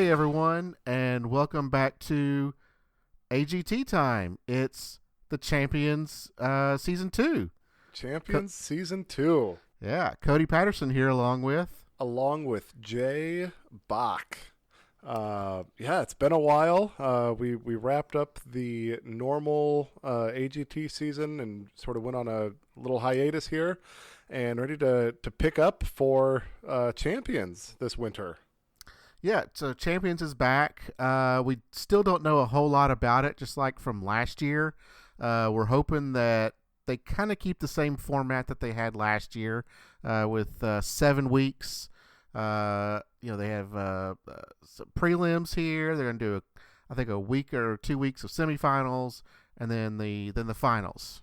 Hey everyone, and welcome back to AGT time. It's the Champions Season 2. Champions Season 2. Yeah, Cody Patterson here along with... Along with Jay Bach. It's been a while. We wrapped up the normal AGT season and sort of went on a little hiatus here and ready to pick up for Champions this winter. Yeah, so Champions is back. We still don't know a whole lot about it, just like from last year. We're hoping that they kind of keep the same format that they had last year with 7 weeks. They have some prelims here. They're going to do, I think, a week or 2 weeks of semifinals, and then the finals.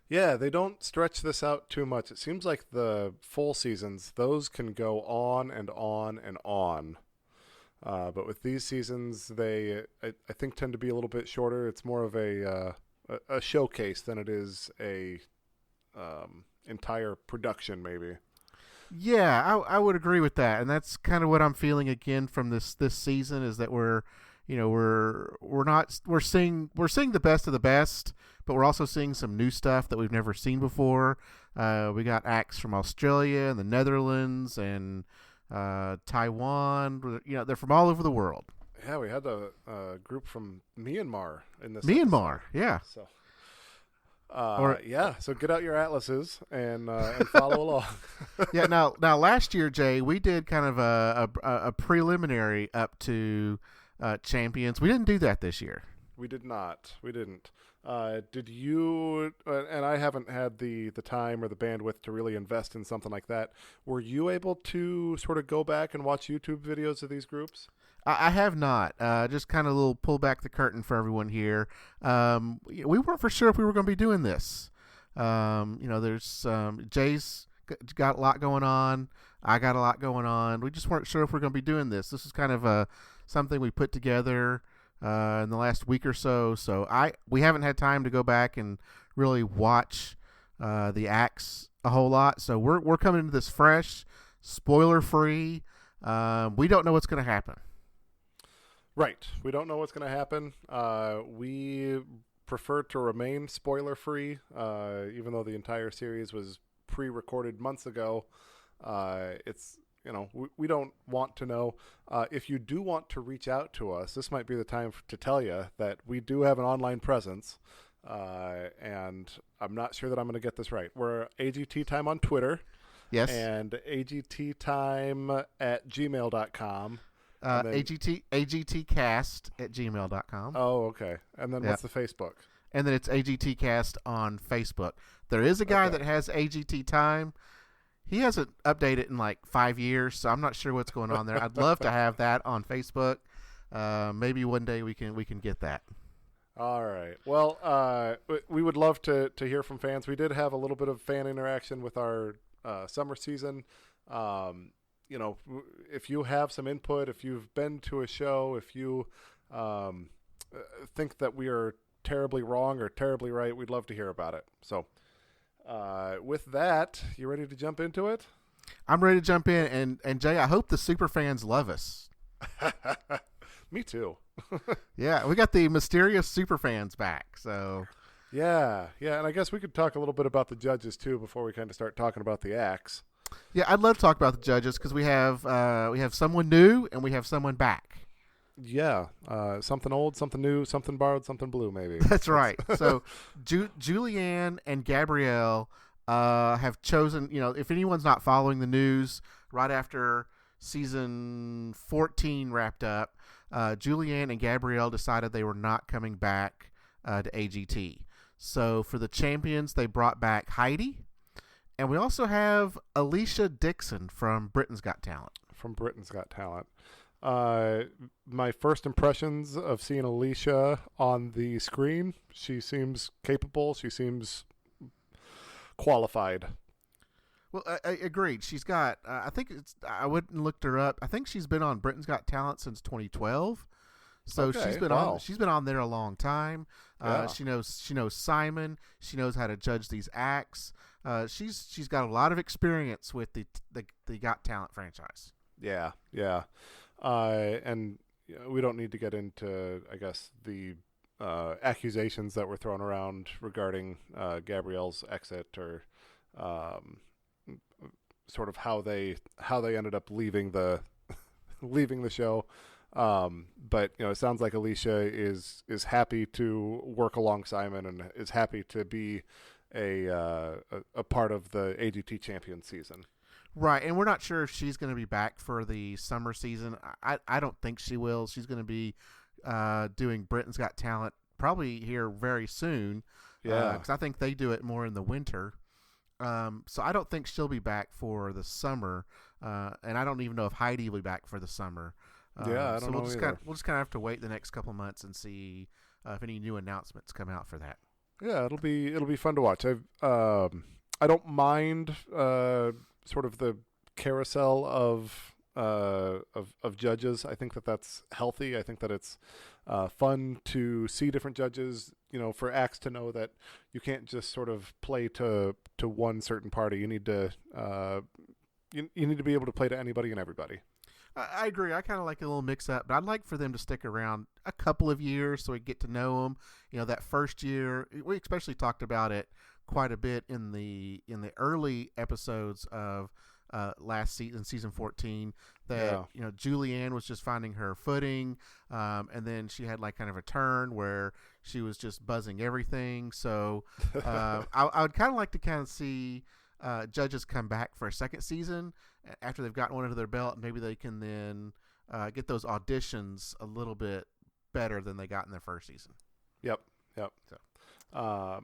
Yeah, they don't stretch this out too much. It seems like the full seasons, those can go on and on and on. But with these seasons, they, I think, tend to be a little bit shorter. It's more of a showcase than it is a entire production, maybe. Yeah, I would agree with that, and that's kind of what I'm feeling again from this season is that we're seeing the best of the best, but we're also seeing some new stuff that we've never seen before. We got acts from Australia and the Netherlands and Taiwan. They're from all over the world. Yeah, we had a group from Myanmar in this. Myanmar, episode. Yeah. So, so get out your atlases and follow along. Yeah. Now, last year, Jay, we did kind of a preliminary up to Champions. We didn't do that this year. We did not. We didn't. Did you? And I haven't had the time or the bandwidth to really invest in something like that. Were you able to sort of go back and watch YouTube videos of these groups? I have not. Just kind of a little pull back the curtain for everyone here. We weren't for sure if we were going to be doing this. There's Jay's got a lot going on. I got a lot going on. We just weren't sure if we're going to be doing this. This is kind of something we put together in the last week or so. So we haven't had time to go back and really watch the acts a whole lot. So we're coming into this fresh, spoiler free. We don't know what's going to happen. Right. We don't know what's going to happen. We prefer to remain spoiler free, even though the entire series was pre-recorded months ago. We don't want to know. If you do want to reach out to us, this might be the time to tell you that we do have an online presence, and I'm not sure that I'm going to get this right. We're AGT Time on Twitter. Yes. And agttime@gmail.com. agtcast@gmail.com. Oh, okay. And then what's the Facebook? And then it's AGTcast on Facebook. There is a guy that has AGT Time. He hasn't updated in like 5 years, so I'm not sure what's going on there. I'd love to have that on Facebook. Maybe one day we can get that. All right. Well, we would love to hear from fans. We did have a little bit of fan interaction with our summer season. If you have some input, if you've been to a show, if you think that we are terribly wrong or terribly right, we'd love to hear about it. So with that, you ready to jump into it? I'm ready to jump in. And Jay, I hope the super fans love us. Me too. Yeah, we got the mysterious super fans back. So yeah. And I guess we could talk a little bit about the judges too before we kind of start talking about the acts. Yeah, I'd love to talk about the judges because we have someone new and we have someone back. Yeah, something old, something new, something borrowed, something blue, maybe. That's right. So Julianne and Gabrielle have chosen, if anyone's not following the news, right after season 14 wrapped up, Julianne and Gabrielle decided they were not coming back to AGT. So for the champions, they brought back Heidi. And we also have Alicia Dixon from Britain's Got Talent. My first impressions of seeing Alicia on the screen, she seems capable. She seems qualified. Well, I agreed. She's got, I wouldn't looked her up. I think she's been on Britain's Got Talent since 2012. So she's been on there a long time. Yeah. She knows Simon. She knows how to judge these acts. She's got a lot of experience with the Got Talent franchise. Yeah. And we don't need to get into, I guess, the accusations that were thrown around regarding Gabrielle's exit or um, sort of how they ended up leaving the leaving the show. But it sounds like Alicia is happy to work along Simon and is happy to be a part of the AGT champion season. Right, and we're not sure if she's going to be back for the summer season. I don't think she will. She's going to be doing Britain's Got Talent probably here very soon. Yeah, because I think they do it more in the winter. So I don't think she'll be back for the summer, and I don't even know if Heidi will be back for the summer. I don't know we'll just either. we'll just kind of have to wait the next couple months and see if any new announcements come out for that. Yeah, it'll be fun to watch. I don't mind sort of the carousel of judges. I think that's healthy. I think that it's fun to see different judges. For acts to know that you can't just sort of play to one certain party. You need to you need to be able to play to anybody and everybody. I agree. I kind of like a little mix up, but I'd like for them to stick around a couple of years so we get to know them. That first year, we especially talked about it quite a bit in the early episodes of last season, season 14, that Julianne was just finding her footing, and then she had like kind of a turn where she was just buzzing everything. So I would kind of like to kind of see judges come back for a second season after they've gotten one under their belt. Maybe they can then get those auditions a little bit better than they got in their first season. Yep. So,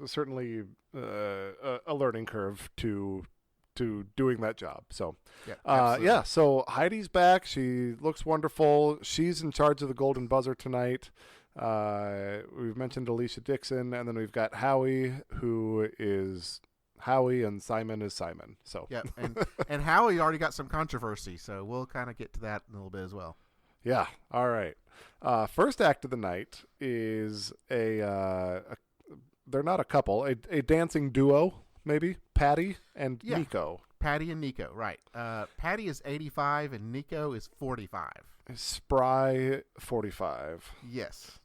certainly a learning curve to doing that job. So, so Heidi's back. She looks wonderful. She's in charge of the Golden Buzzer tonight. We've mentioned Alicia Dixon, and then we've got Howie, who is Howie, and Simon is Simon. So yeah, and Howie already got some controversy, so we'll kind of get to that in a little bit as well. Yeah. All right. First act of the night is they're not a couple, a dancing duo, maybe Patty and Nico. Patty and Nico, right? Patty is 85 and Nico is 45. Spry 45. Yes.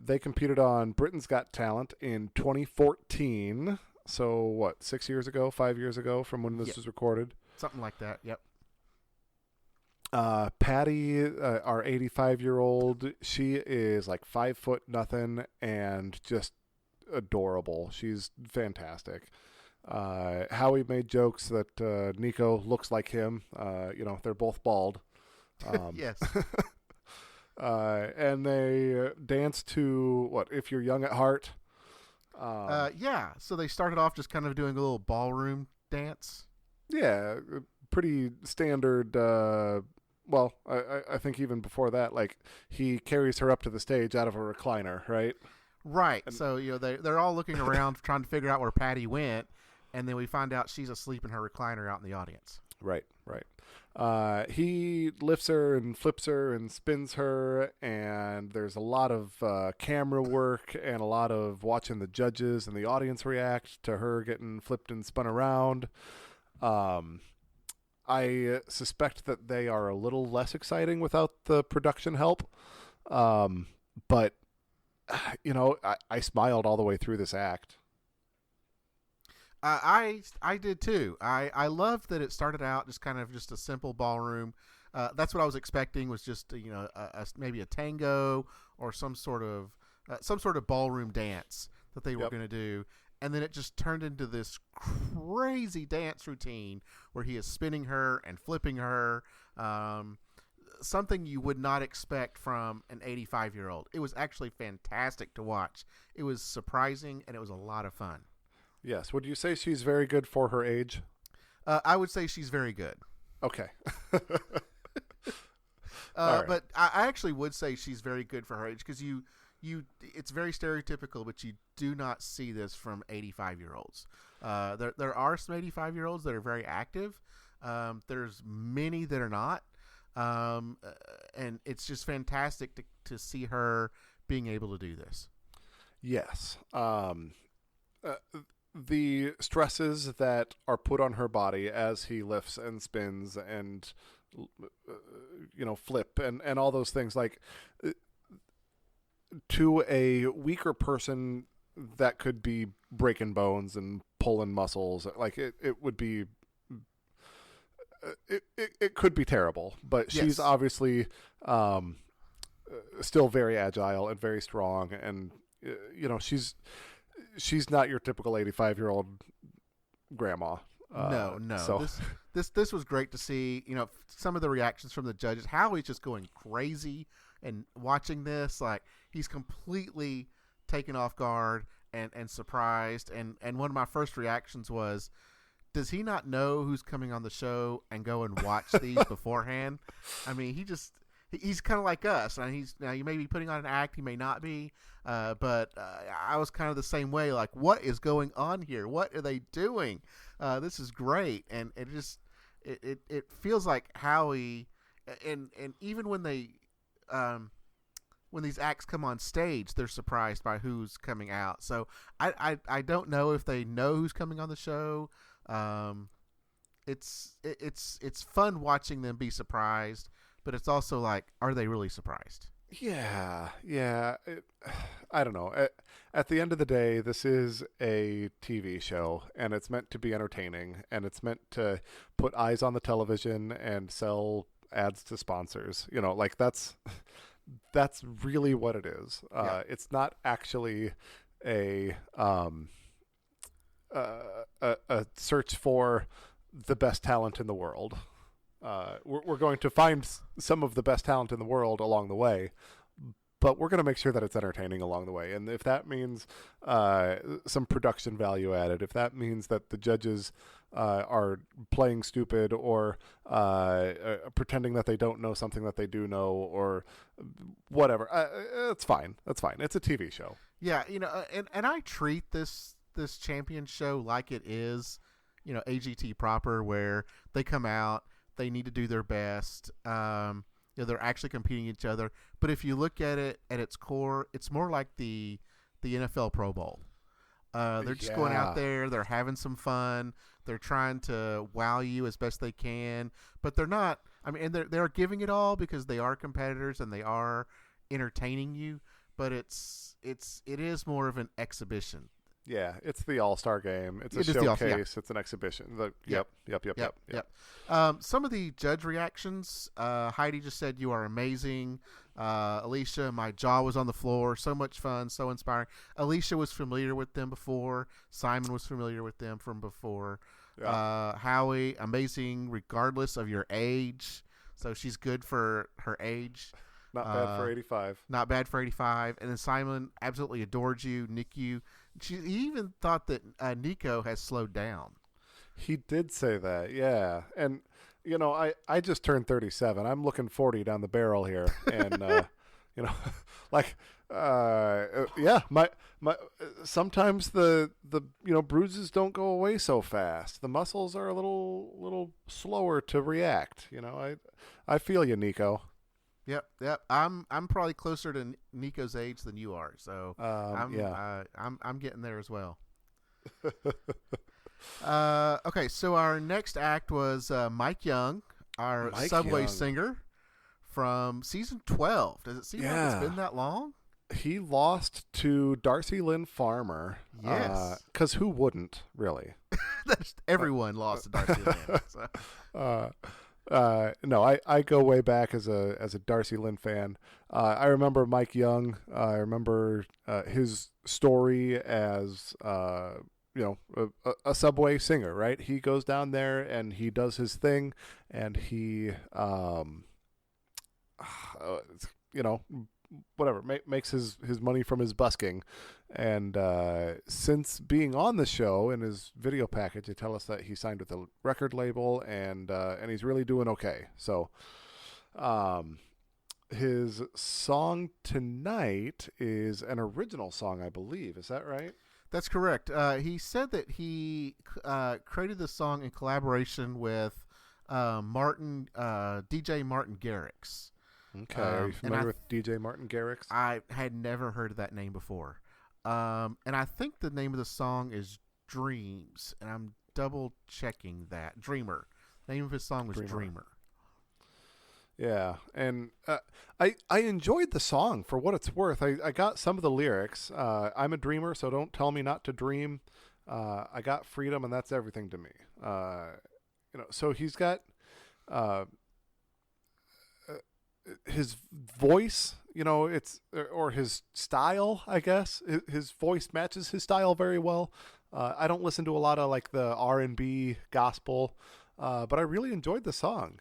They competed on Britain's Got Talent in 2014. So what, 5 years ago from when this was recorded? Something like that, yep. Patty, our 85-year-old, she is like 5'0" and just adorable. She's fantastic. Howie made jokes that Nico looks like him. They're both bald. Yes. And they dance to what, If You're Young at Heart. So they started off just kind of doing a little ballroom dance. Yeah, pretty standard. I think even before that, like, he carries her up to the stage out of a recliner, right? Right. And so they're all looking around trying to figure out where Patty went, and then we find out she's asleep in her recliner out in the audience. Right. He lifts her and flips her and spins her, and there's a lot of camera work and a lot of watching the judges and the audience react to her getting flipped and spun around. I suspect that they are a little less exciting without the production help. But, I smiled all the way through this act. I did too. I loved that it started out just kind of just a simple ballroom. That's what I was expecting, was just maybe a tango or some sort of ballroom dance that they were going to do, and then it just turned into this crazy dance routine where he is spinning her and flipping her. Something you would not expect from an 85-year-old. It was actually fantastic to watch. It was surprising, and it was a lot of fun. Yes. Would you say she's very good for her age? I would say she's very good. Okay. Right. But I actually would say she's very good for her age, because it's very stereotypical, but you do not see this from 85-year-olds. There are some 85-year-olds that are very active. There's many that are not. And it's just fantastic to see her being able to do this. Yes. The stresses that are put on her body as he lifts and spins and flip and all those things. Like, to a weaker person, that could be breaking bones and pulling muscles. Like, it would be, it could be terrible. But Yes. she's obviously still very agile and very strong, and she's not your typical 85-year-old grandma. No. So This was great to see. Some of the reactions from the judges. Howie's just going crazy, and watching this, like, he's completely taken off guard and surprised. And one of my first reactions was, does he not know who's coming on the show and go and watch these beforehand? I mean, he's kind of like us. And now he may be putting on an act, he may not be, but I was kind of the same way. Like, what is going on here? What are they doing? This is great, and it feels like Howie, and even when when these acts come on stage, they're surprised by who's coming out. So I don't know if they know who's coming on the show. It's fun watching them be surprised, but it's also like, are they really surprised? Yeah. I don't know. At the end of the day, this is a TV show, and it's meant to be entertaining, and it's meant to put eyes on the television and sell ads to sponsors. Like, that's really what it is. Yeah. It's not actually a search for the best talent in the world. We're going to find some of the best talent in the world along the way, but we're going to make sure that it's entertaining along the way. And if that means some production value added, if that means that the judges are playing stupid or pretending that they don't know something that they do know, or whatever, it's fine. That's fine. It's a TV show. Yeah, and I treat this champion show like it is, AGT proper, where they come out, they need to do their best. They're actually competing each other. But if you look at it at its core, it's more like the NFL Pro Bowl. They're just going out there. They're having some fun. They're trying to wow you as best they can. But they're not. I mean, and they're giving it all because they are competitors and they are entertaining you. But it is more of an exhibition. Yeah, it's the All-Star game. It's a showcase. It's an exhibition. Yep. Some of the judge reactions. Heidi just said, "You are amazing." Alicia, "My jaw was on the floor. So much fun. So inspiring." Alicia was familiar with them before. Simon was familiar with them from before. Yeah. Howie, "Amazing regardless of your age." So she's good for her age. Not bad for 85. Not bad for 85. And then Simon absolutely adored you, Nick. He even thought that Nico has slowed down. He did say that, yeah. And, I just turned 37. I'm looking 40 down the barrel here. And, my sometimes the bruises don't go away so fast. The muscles are a little slower to react. I feel you, Nico. Yep. I'm probably closer to Nico's age than you are, so I'm getting there as well. Okay, so our next act was Mike Young, our Subway singer from season 12. Does it seem like it's been that long? He lost to Darcy Lynn Farmer. Yes, because who wouldn't, really? Everyone lost to Darcy Lynn. So. No, I go way back as a Darcy Lynn fan. I remember Mike Young. I remember his story as a Subway singer. Right, he goes down there and he does his thing, and he makes his money from his busking. And since being on the show, in his video package, they tell us that he signed with a record label, and he's really doing okay. So his song tonight is an original song, I believe. Is that right? That's correct. He said that he created the song in collaboration with DJ Martin Garrix. Okay. Are you familiar with DJ Martin Garrix? I had never heard of that name before. And I think the name of the song is Dreams, and I'm double checking that. Dreamer. The name of his song was Dreamer. Yeah, and I enjoyed the song for what it's worth. I got some of the lyrics. I'm a dreamer, so don't tell me not to dream. I got freedom, and that's everything to me. So he's got uh, his voice. It's or his style. I guess his voice matches his style very well. I don't listen to a lot of like the R&B gospel, but I really enjoyed the song.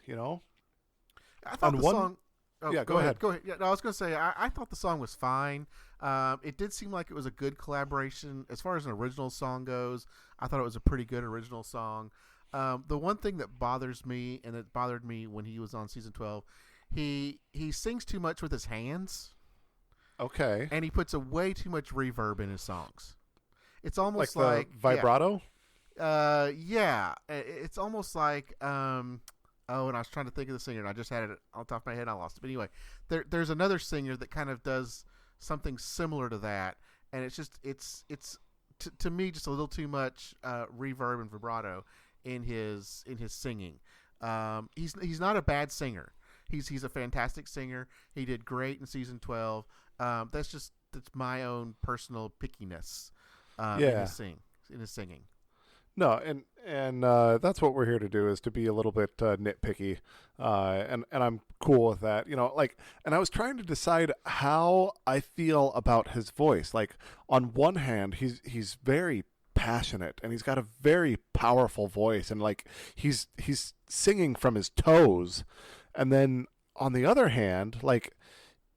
I thought On the one, song. Oh, yeah, go go ahead. ahead. Go ahead. Yeah, no, I was going to say I thought the song was fine. It did seem like it was a good collaboration as far as an original song goes. I thought it was a pretty good original song. The one thing that bothers me, and it bothered me when he was on season 12, he sings too much with his hands, Okay. and he puts a way too much reverb in his songs. It's Like almost the like vibrato? yeah, it's almost like oh, and I was trying to think of the singer, and I just had it on top of my head, and I lost it. But anyway, there's another singer that kind of does something similar to that, and it's to me just a little too much reverb and vibrato in his singing. He's not a bad singer. He's a fantastic singer. He did great in season 12. That's my own personal pickiness Yeah. in his singing. No, and that's what we're here to do, is to be a little bit nitpicky, and I'm cool with that. And I was trying to decide how I feel about his voice. Like, on one hand, he's very passionate, and he's got a very powerful voice, and like he's singing from his toes, and then on the other hand, like,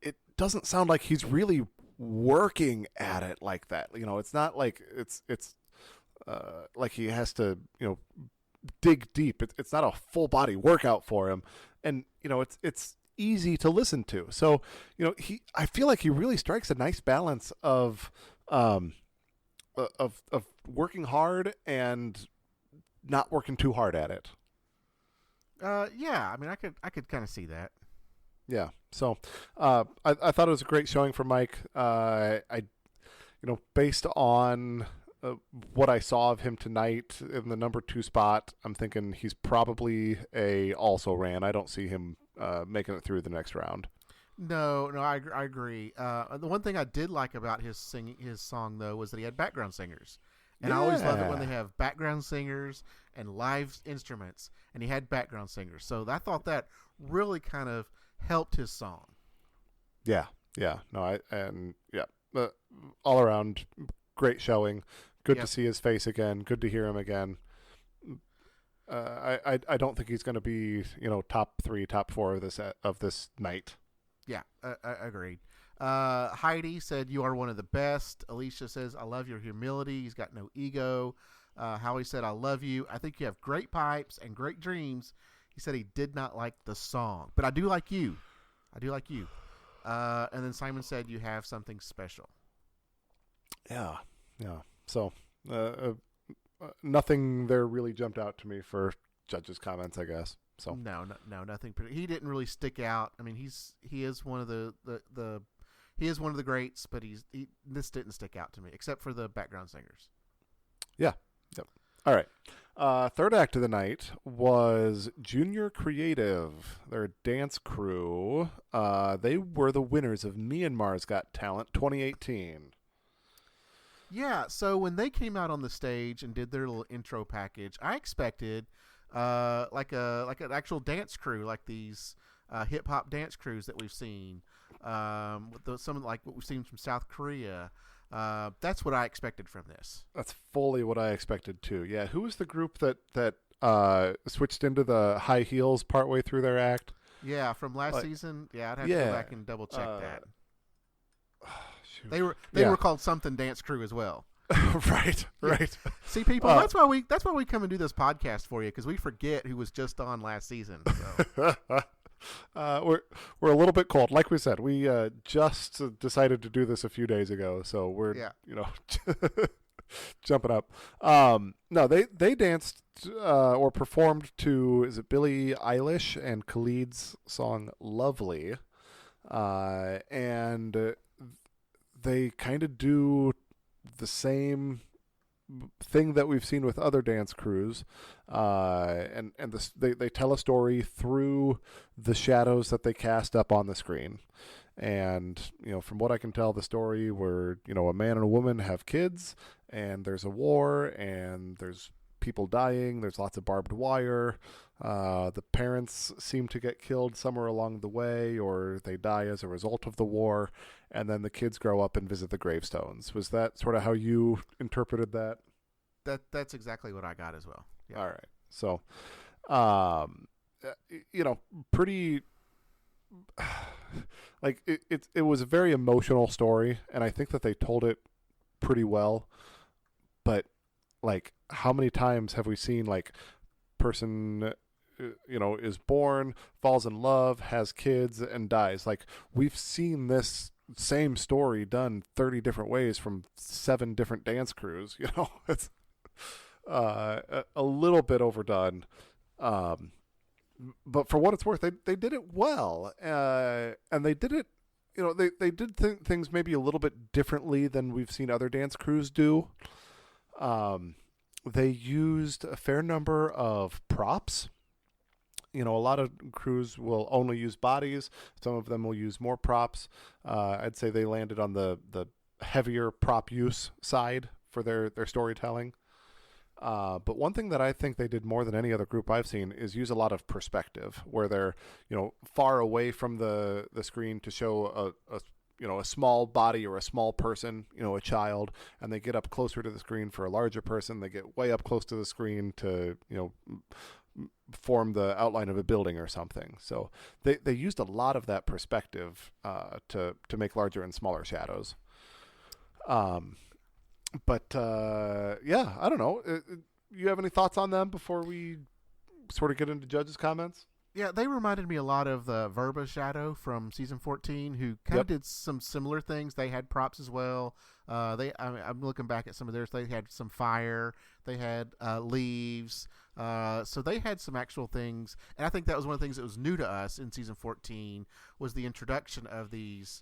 it doesn't sound like he's really working at it like that. It's not like it's like he has to, dig deep. It's not a full body workout for him, and it's easy to listen to. So I feel like he really strikes a nice balance of working hard and not working too hard at it. Yeah, I mean, I could kind of see that. Yeah. So I thought it was a great showing for Mike. Based on what I saw of him tonight in the number 2 spot, I'm thinking he's probably a also ran. I don't see him making it through the next round. No, I agree. The one thing I did like about his song though was that he had background singers, and I always love it when they have background singers and live instruments, and he had background singers. So I thought that really kind of helped his song. Yeah, yeah, no, all around great showing. Good to see his face again. Good to hear him again. I don't think he's going to be top 3, top 4 of this night. Yeah, agreed. Heidi said you are one of the best. Alicia says I love your humility. He's got no ego. Howie said I love you. I think you have great pipes and great dreams. He said he did not like the song, but I do like you. I do like you. And then Simon said you have something special. Yeah. So nothing there really jumped out to me for judges' comments, I guess. So no, nothing. He didn't really stick out. I mean, he is one of the he is one of the greats, but this didn't stick out to me except for the background singers. Yeah. Yep. All right. Third act of the night was Junior Creative, their dance crew. They were the winners of Myanmar's Got Talent 2018. Yeah, so when they came out on the stage and did their little intro package, I expected like an actual dance crew, like these hip hop dance crews that we've seen, some like what we've seen from South Korea. That's what I expected from this. That's fully what I expected too. Yeah, who was the group that switched into the high heels partway through their act? Yeah, from last season. Yeah, I'd have to go back and double check that. Shoot. They were called something dance crew as well. Right. See, people, that's why we come and do this podcast for you, because we forget who was just on last season. So. We're a little bit cold. Like we said, we just decided to do this a few days ago, so we're jumping up. No, they danced or performed to, is it Billie Eilish and Khalid's song "Lovely," and they kind of do the same thing that we've seen with other dance crews, they tell a story through the shadows that they cast up on the screen. And from what I can tell, the story where a man and a woman have kids, and there's a war, and there's people dying. There's lots of barbed wire. The parents seem to get killed somewhere along the way, or they die as a result of the war, and then the kids grow up and visit the gravestones. Was that sort of how you interpreted that? That's exactly what I got as well. Yeah. All right. So, pretty. Like it was a very emotional story, and I think that they told it pretty well. But like, how many times have we seen like person is born, falls in love, has kids, and dies? Like, we've seen this same story done 30 different ways from 7 different dance crews. It's a little bit overdone. But for what it's worth, they did it well, and they did it. They did things maybe a little bit differently than we've seen other dance crews do. They used a fair number of props. A lot of crews will only use bodies. Some of them will use more props. I'd say they landed on the heavier prop use side for their storytelling. But one thing that I think they did more than any other group I've seen is use a lot of perspective, where they're far away from the screen to show a small body or a small person, a child, and they get up closer to the screen for a larger person. They get way up close to the screen to form the outline of a building or something. So they used a lot of that perspective to make larger and smaller shadows. But yeah, I don't know. You have any thoughts on them before we sort of get into judges' comments? Yeah, they reminded me a lot of the Verba Shadow from season 14, who kind of did some similar things. They had props as well. I'm looking back at some of theirs. They had some fire. They had leaves. So they had some actual things. And I think that was one of the things that was new to us in season 14 was the introduction of these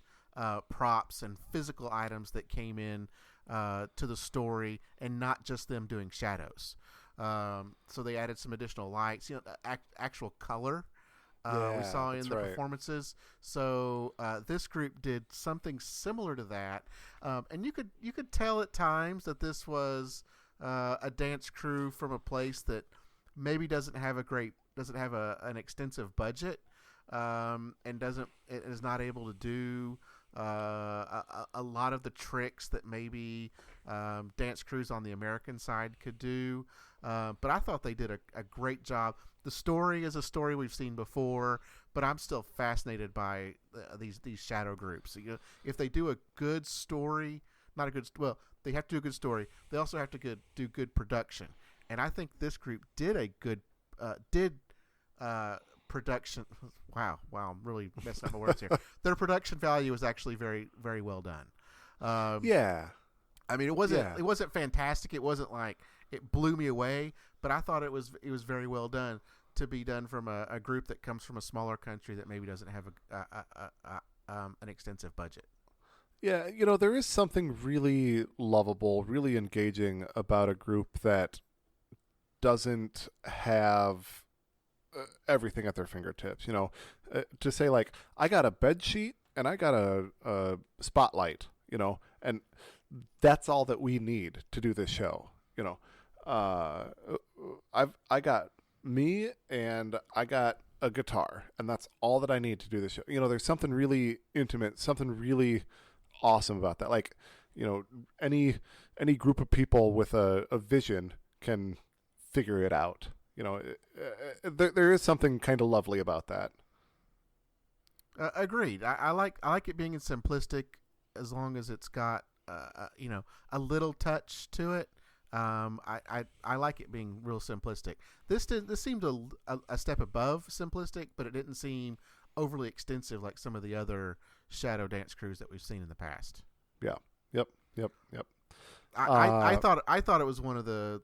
props and physical items that came in to the story, and not just them doing shadows. So they added some additional lights, actual color we saw in the performances. So this group did something similar to that, and you could tell at times that this was a dance crew from a place that maybe doesn't have an extensive budget, and is not able to do a lot of the tricks that maybe dance crews on the American side could do. But I thought they did a great job. The story is a story we've seen before, but I'm still fascinated by these shadow groups. If they do a good story, they have to do a good story. They also have to do good production. And I think this group did a good production. Wow, I'm really messing up my words here. Their production value was actually very, very well done. Yeah. I mean, it wasn't fantastic. It wasn't like it blew me away, but I thought it was very well done to be done from a group that comes from a smaller country that maybe doesn't have an extensive budget. Yeah, there is something really lovable, really engaging about a group that doesn't have everything at their fingertips. To say like, I got a bed sheet and I got a spotlight, and that's all that we need to do this show. I got me and I got a guitar, and that's all that I need to do this show. There's something really intimate, something really awesome about that. Like, any group of people with a vision can figure it out. There is something kind of lovely about that. Agreed. I like it being simplistic, as long as it's got a little touch to it. I like it being real simplistic. This seemed a step above simplistic, but it didn't seem overly extensive like some of the other shadow dance crews that we've seen in the past. Yeah. Yep. I thought it was one of the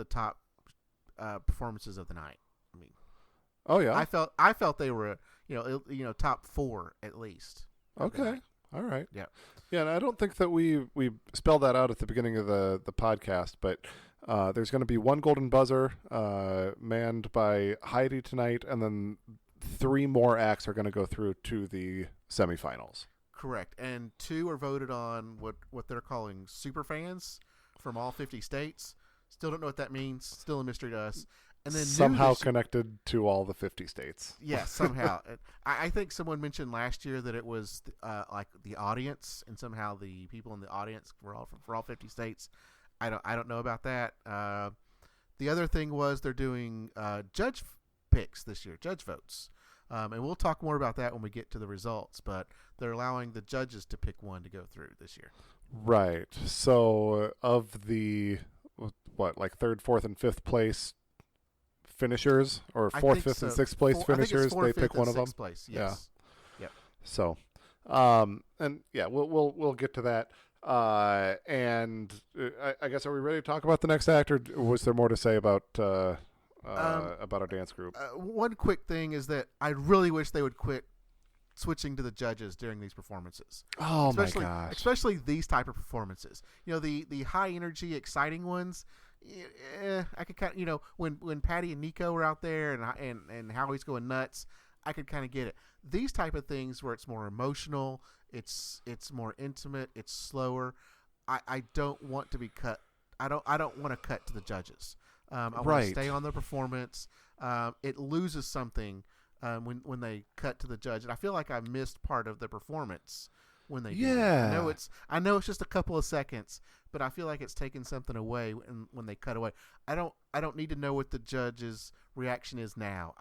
top performances of the night. I mean, oh yeah, I felt they were top 4 at least. Okay. All right. Yeah. Yeah, and I don't think that we spelled that out at the beginning of the podcast, but there's going to be one golden buzzer manned by Heidi tonight, and then 3 more acts are going to go through to the semifinals. Correct. And 2 are voted on what they're calling super fans from all 50 states. Still don't know what that means. Still a mystery to us. And then somehow connected to all the 50 states. Yes, somehow. I think someone mentioned last year that it was like the audience, and somehow the people in the audience were all for all 50 states. I don't know about that. The other thing was they're doing judge picks this year, judge votes. And we'll talk more about that when we get to the results, but they're allowing the judges to pick one to go through this year. Right. So of the, like 3rd, 4th, and 5th place finishers, or 4th, 5th, and 6th place finishers, they pick one of them? Place, yes. Yeah. Yep. So, and yeah, we'll get to that. And I guess, are we ready to talk about the next act, or was there more to say about our dance group? One quick thing is that I really wish they would quit switching to the judges during these performances. Oh my gosh! Especially these type of performances. You know, the high energy, exciting ones. I could kind of, when Patty and Nico were out there and Howie's going nuts, I could kind of get it. These type of things where it's more emotional, it's more intimate, it's slower. I don't want to be cut. I don't want to cut to the judges. I want to stay on the performance. It loses something when they cut to the judge, and I feel like I missed part of the performance when they do that. I know it's just a couple of seconds, but I feel like it's taking something away when they cut away. I don't need to know what the judge's reaction is now.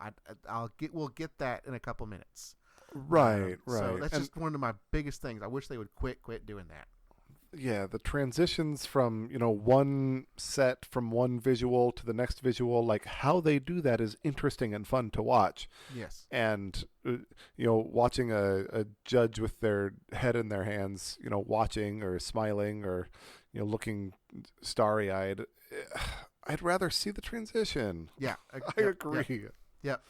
We'll get that in a couple minutes. Right. So that's just one of my biggest things. I wish they would quit doing that. Yeah, the transitions from, one set from one visual to the next visual, like how they do that is interesting and fun to watch. Yes. And, watching a judge with their head in their hands, watching or smiling or, looking starry-eyed, I'd rather see the transition. Yeah. I agree. Yep.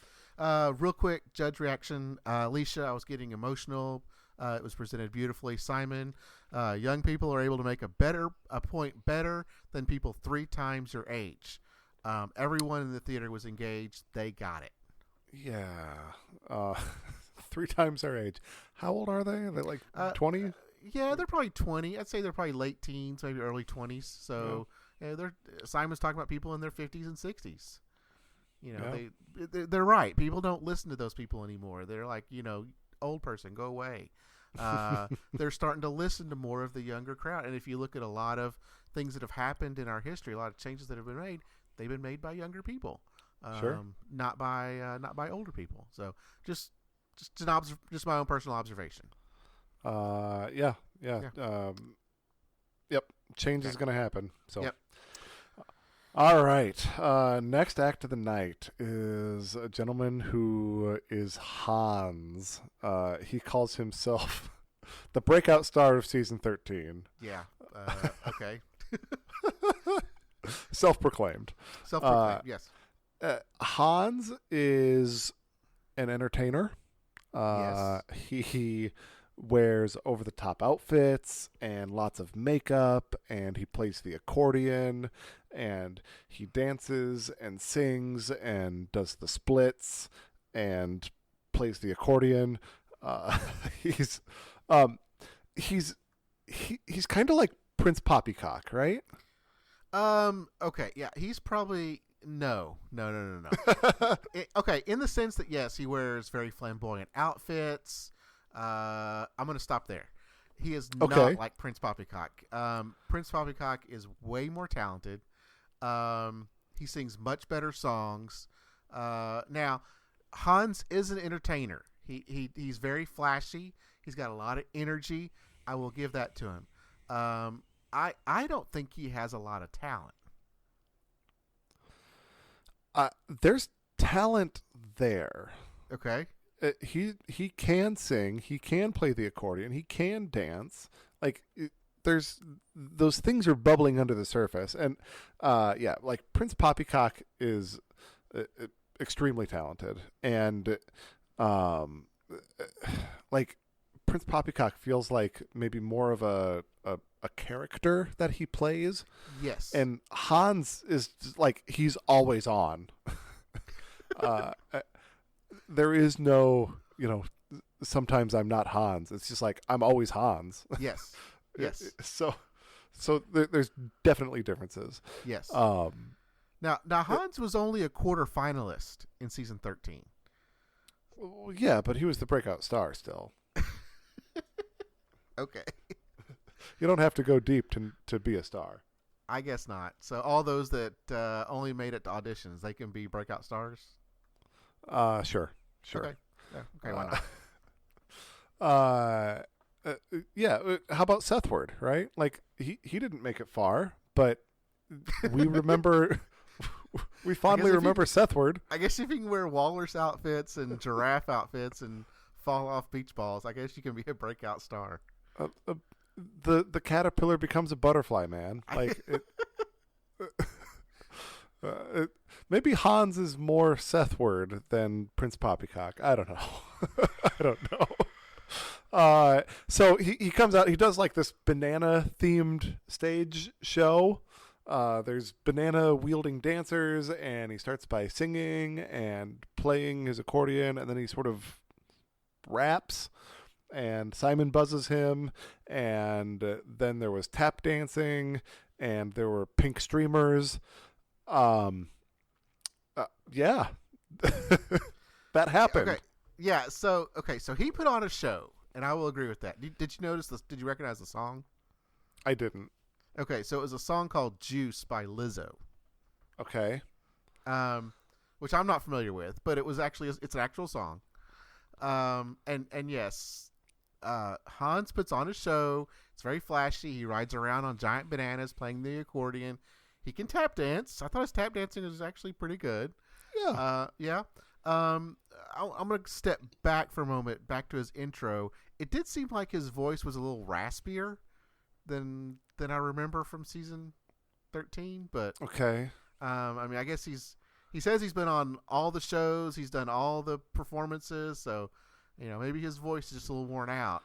Real quick, judge reaction. Alicia, I was getting emotional. It was presented beautifully. Simon, young people are able to make a point better than people 3 times your age. Everyone in the theater was engaged. They got it. Yeah. 3 times our age. How old are they? Are they like 20? Yeah, they're probably 20. I'd say they're probably late teens, maybe early 20s. So Simon's talking about people in their 50s and 60s. They're right. People don't listen to those people anymore. They're like, old person, go away. They're starting to listen to more of the younger crowd. And if you look at a lot of things that have happened in our history, a lot of changes that have been made, they've been made by younger people, sure, not by older people. So just my own personal observation. Yeah. Yep. Change is going to happen. So. Yep. All right. Next act of the night is a gentleman who is Hans. He calls himself the breakout star of season 13. Yeah. Okay. Self-proclaimed. Yes. Hans is an entertainer. Yes. He wears over-the-top outfits and lots of makeup, and he plays the accordion, and he dances and sings and does the splits and plays the accordion. He's kind of like Prince Poppycock, right? Okay, yeah, he's probably no. Okay, in the sense that yes, he wears very flamboyant outfits. I'm going to stop there. He is not like Prince Poppycock. Prince Poppycock is way more talented. He sings much better songs. Now, Hans is an entertainer. He's very flashy. He's got a lot of energy. I will give that to him. I don't think he has a lot of talent. There's talent there. Okay. He can sing, he can play the accordion, he can dance. Like there's those things are bubbling under the surface, and like Prince Poppycock is extremely talented, and like Prince Poppycock feels like maybe more of a character that he plays. Yes. And Hans is just like, he's always on. There is no, sometimes I'm not Hans. It's just like, I'm always Hans. Yes. Yes. So there's definitely differences. Yes. Now Hans was only a quarter finalist in season 13. Well, yeah, but he was the breakout star still. Okay. You don't have to go deep to be a star. I guess not. So all those that only made it to auditions, they can be breakout stars? Sure. Okay. Yeah, okay, why not? Yeah. How about Sethward, right? Like, he didn't make it far, but we remember... We fondly remember Sethward. I guess if you can wear walrus outfits and giraffe outfits and fall off beach balls, I guess you can be a breakout star. The caterpillar becomes a butterfly, man. Like maybe Hans is more Sethward than Prince Poppycock. I don't know. I don't know. So he comes out. He does like this banana themed stage show. There's banana wielding dancers, and he starts by singing and playing his accordion, and then he sort of raps, and Simon buzzes him, and then there was tap dancing, and there were pink streamers. Yeah. That happened. Okay. Yeah, so he put on a show, and I will agree with that. Did you notice this? Did you recognize the song? I didn't. Okay, so it was a song called Juice by Lizzo. Okay. Which I'm not familiar with, but it's an actual song. And yes, Hans puts on a show. It's very flashy. He rides around on giant bananas playing the accordion. He can tap dance. I thought his tap dancing was actually pretty good. Yeah. Yeah. I'm going to step back for a moment, back to his intro. It did seem like his voice was a little raspier than I remember from season 13, but okay. I mean, I guess he says he's been on all the shows, he's done all the performances, so maybe his voice is just a little worn out.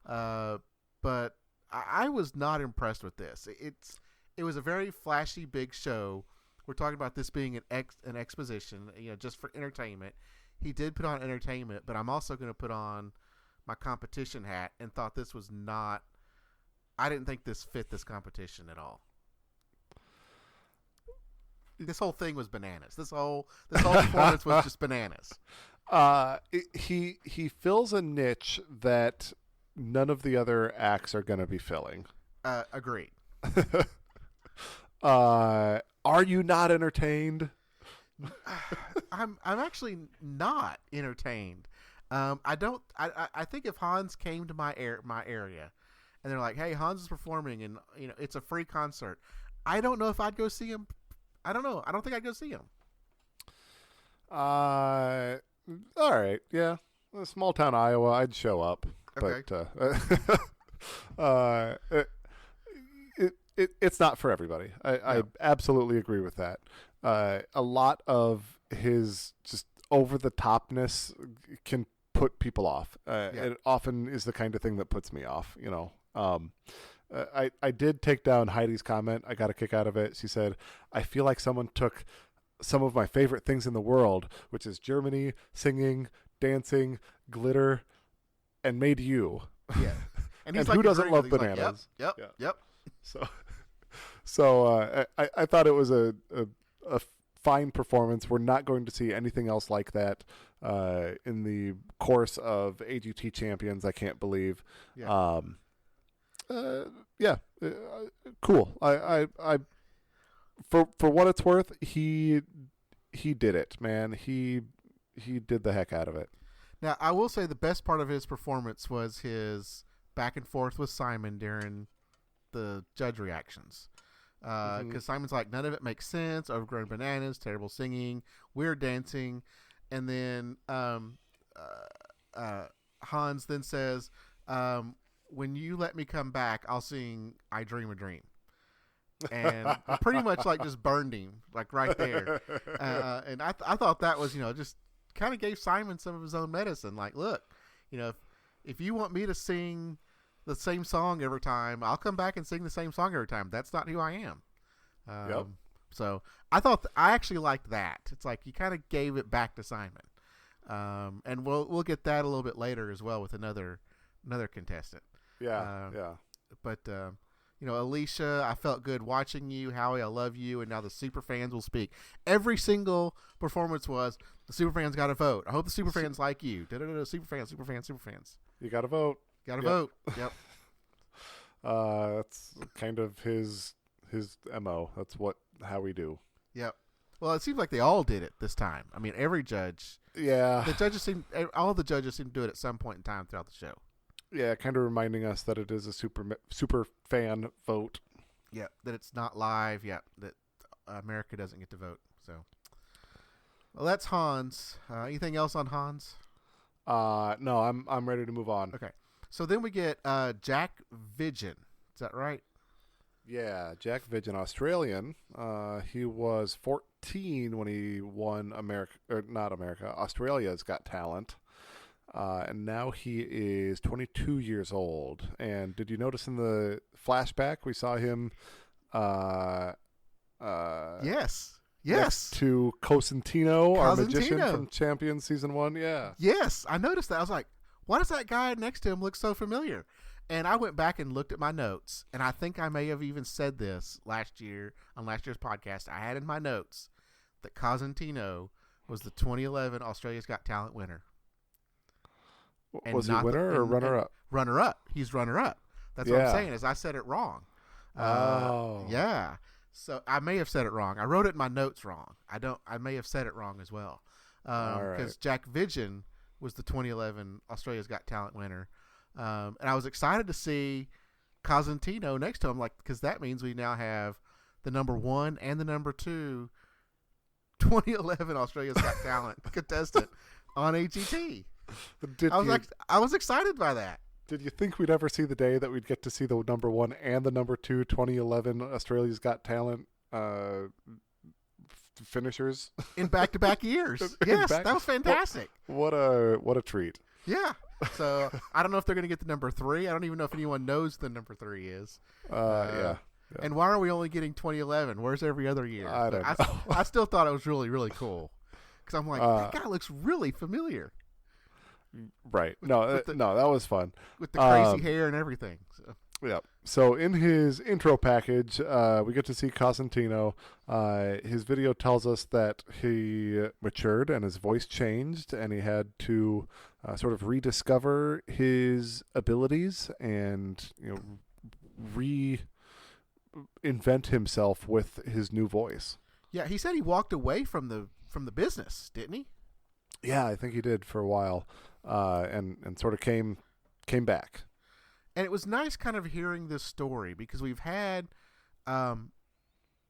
But I was not impressed with this. It was a very flashy, big show. We're talking about this being an exposition, just for entertainment. He did put on entertainment, but I'm also going to put on my competition hat and thought this was not. I didn't think this fit this competition at all. This whole thing was bananas. This whole performance was just bananas. He fills a niche that none of the other acts are going to be filling. Agreed. Are you not entertained? I'm actually not entertained. I think if Hans came to my area, and they're like, "Hey, Hans is performing, and it's a free concert," I don't know if I'd go see him. I don't know. I don't think I'd go see him. All right, yeah, small town Iowa, I'd show up, okay. But it's not for everybody. I absolutely agree with that. A lot of his just over the topness can put people off. It often is the kind of thing that puts me off. I did take down Heidi's comment. I got a kick out of it. She said, "I feel like someone took some of my favorite things in the world, which is Germany, singing, dancing, glitter, and made you." Yeah. And, he's and who doesn't love bananas? Like, yep. So I thought it was a fine performance. We're not going to see anything else like that in the course of AGT Champions. I can't believe. Yeah. Cool. I for what it's worth, he did it, man. He did the heck out of it. Now, I will say the best part of his performance was his back and forth with Simon during the judge reactions. Because Simon's like, none of it makes sense, overgrown bananas, terrible singing, weird dancing. And then Hans then says, when you let me come back, I'll sing I Dream a Dream. And pretty much like just burned him, like right there. And I thought that was, just kind of gave Simon some of his own medicine. Like, look, if you want me to sing the same song every time, I'll come back and sing the same song every time. That's not who I am. Yep. So I thought I actually liked that. It's like you kind of gave it back to Simon, and we'll get that a little bit later as well with another contestant. Yeah, yeah. But Alicia, I felt good watching you. Howie, I love you. And now the super fans will speak. Every single performance was the super fans got to vote. I hope the super fans like you. Super fans, super fans, super fans. You got to vote. Got to vote. Yep. That's kind of his MO. That's how we do. Yep. Well, it seems like they all did it this time. I mean, every judge. Yeah. All the judges seem to do it at some point in time throughout the show. Yeah, kind of reminding us that it is a super fan vote. Yeah, that it's not live. Yeah, that America doesn't get to vote. So, well, that's Hans. Anything else on Hans? No, I'm ready to move on. Okay. So then we get Jack Viggen. Is that right? Yeah, Jack Viggen, Australian. He was 14 when he won Australia's Got Talent. And now he is 22 years old. And did you notice in the flashback we saw him Yes. next to Cosentino, our magician from Champions Season 1? Yeah. Yes, I noticed that. I was like, why does that guy next to him look so familiar? And I went back and looked at my notes, and I think I may have even said this last year on last year's podcast. I had in my notes that Cosentino was the 2011 Australia's Got Talent winner. Was he winner or runner-up? Runner-up. He's runner-up. That's what I'm saying is I said it wrong. Yeah. So I may have said it wrong. I wrote it in my notes wrong. I may have said it wrong as well. Because Jack Viggen was the 2011 Australia's Got Talent winner. And I was excited to see Cosentino next to him, because that means we now have the number 1 and the number 2 2011 Australia's Got Talent contestant on AGT. I was excited by that. Did you think we'd ever see the day that we'd get to see the number 1 and the number 2 2011 Australia's Got Talent finishers in back-to-back years? Yes, that was fantastic. What a treat. Yeah. So I don't know if they're going to get the number 3. I don't even know if anyone knows the number 3 is. Yeah. And why are we only getting 2011? Where's every other year? I don't know. I still thought it was really, really cool. Because I'm like, that guy looks really familiar. Right. No, that was fun. With the crazy hair and everything. So. Yeah. So in his intro package, we get to see Cosentino. His video tells us that he matured and his voice changed, and he had to sort of rediscover his abilities and reinvent himself with his new voice. Yeah, he said he walked away from the business, didn't he? Yeah, I think he did for a while, and sort of came back. And it was nice kind of hearing this story because we've had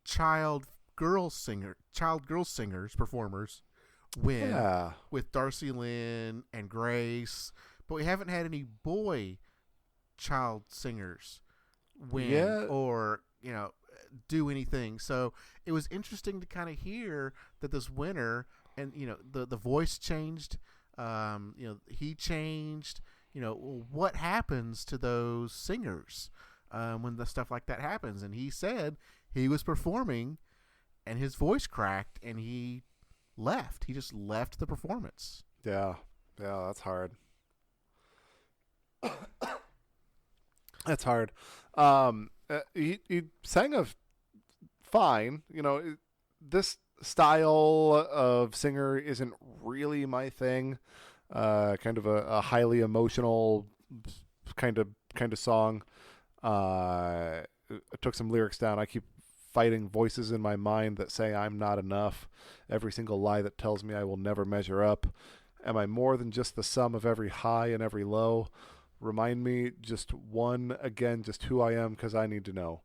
child girl singers, performers win with Darcy Lynn and Grace, but we haven't had any boy child singers win or do anything. So it was interesting to kind of hear that this winner and the voice changed, he changed. What happens to those singers when the stuff like that happens? And he said he was performing and his voice cracked and he left. He just left the performance. Yeah, that's hard. That's hard. He sang fine. This style of singer isn't really my thing. Kind of a highly emotional kind of song. I took some lyrics down. I keep fighting voices in my mind that say I'm not enough. Every single lie that tells me I will never measure up. Am I more than just the sum of every high and every low? Remind me just one again, just who I am, because I need to know.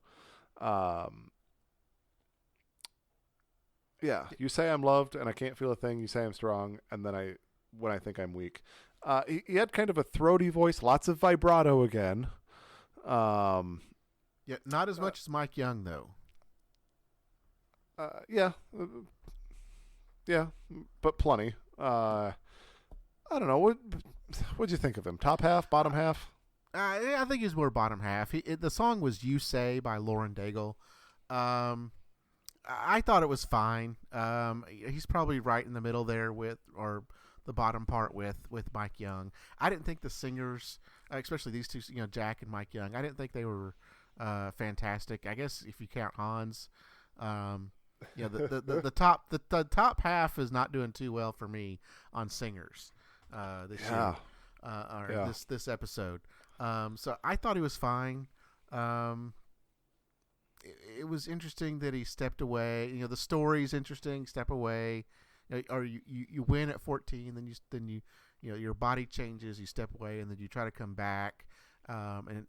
Yeah, you say I'm loved and I can't feel a thing. You say I'm strong, and then when I think I'm weak. He had kind of a throaty voice, lots of vibrato again. Yeah, not as much as Mike Young, though. Yeah, but plenty. I don't know. What'd you think of him? Top half, bottom half? I think he's more bottom half. The song was "You Say" by Lauren Daigle. I thought it was fine. He's probably right in the middle there or the bottom part with Mike Young. I didn't think the singers, especially these two, Jack and Mike Young, I didn't think they were fantastic. I guess if you count Hans, the top half is not doing too well for me on singers this year. This episode. So I thought he was fine. It was interesting that he stepped away. The story's interesting. Step away, or you win at 14, then you your body changes. You step away, and then you try to come back and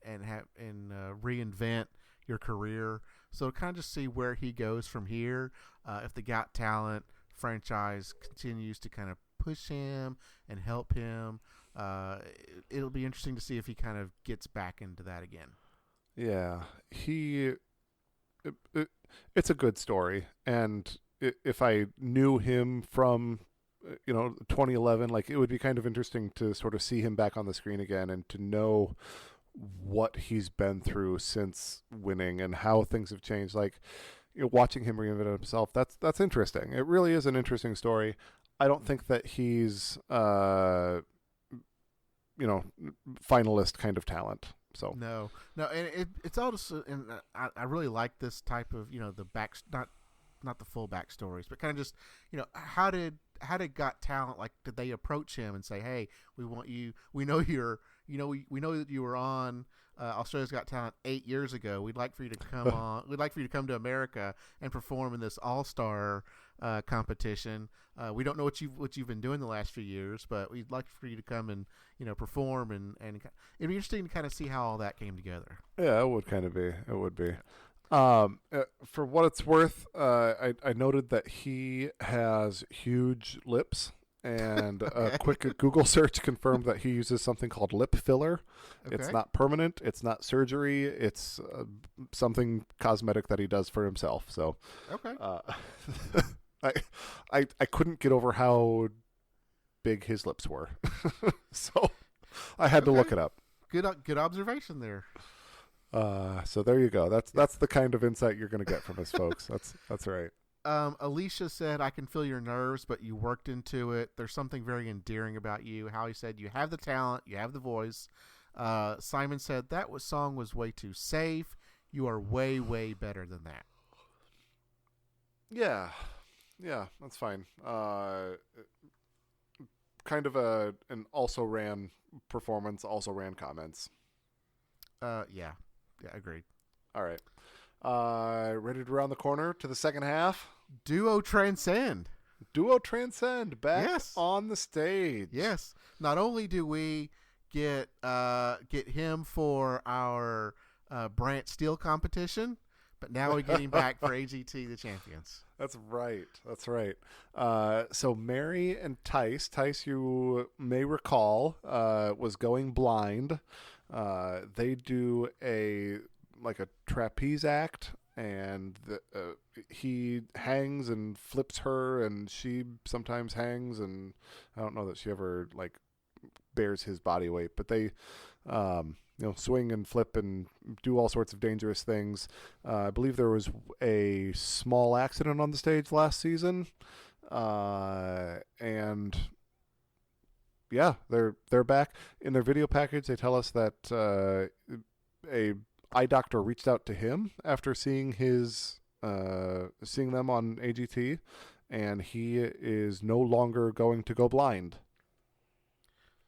reinvent your career. So kind of just see where he goes from here. If the Got Talent franchise continues to kind of push him and help him, it'll be interesting to see if he kind of gets back into that again. Yeah, it's a good story, and if I knew him from 2011, like, it would be kind of interesting to sort of see him back on the screen again and to know what he's been through since winning and how things have changed. Like, watching him reinvent himself, that's interesting. It really is an interesting story. I don't think that he's finalist kind of talent. So no, and it's all just, and I really like this type of the back, not the full backstories, but kind of just how did Got Talent, like, did they approach him and say, hey, we want you, we know we know that you were on Australia's Got Talent 8 years ago. We'd like for you to come on. We'd like for you to come to America and perform in this all-star competition. We don't know what you've been doing the last few years, but we'd like for you to come and perform, and it'd be interesting to kind of see how all that came together. Yeah, it would kind of be. It would be. For what it's worth, I noted that he has huge lips. And a quick Google search confirmed that he uses something called lip filler. Okay. It's not permanent. It's not surgery. It's something cosmetic that he does for himself. So, okay. I couldn't get over how big his lips were, so I had to look it up. Good observation there. So there you go. That's the kind of insight you're going to get from us, folks. That's right. Alicia said, I can feel your nerves, but you worked into it. There's something very endearing about you. Howie said, you have the talent, you have the voice. Simon said, that song was way too safe. You are way, way better than that. Yeah, that's fine. Kind of an also ran performance, also ran comments. Yeah, agreed. All right. Ready to round the corner to the second half? Duo Transcend back on the stage. Yes. Not only do we get him for our Brant Steel competition, but now we get him back for AGT the Champions. That's right. So Mary and Tice, you may recall, was going blind. They do a trapeze act, and he hangs and flips her, and she sometimes hangs, and I don't know that she ever bears his body weight, but they swing and flip and do all sorts of dangerous things. I believe there was a small accident on the stage last season, and yeah, they're back. In their video package, they tell us that a eye doctor reached out to him after seeing them on AGT, and he is no longer going to go blind.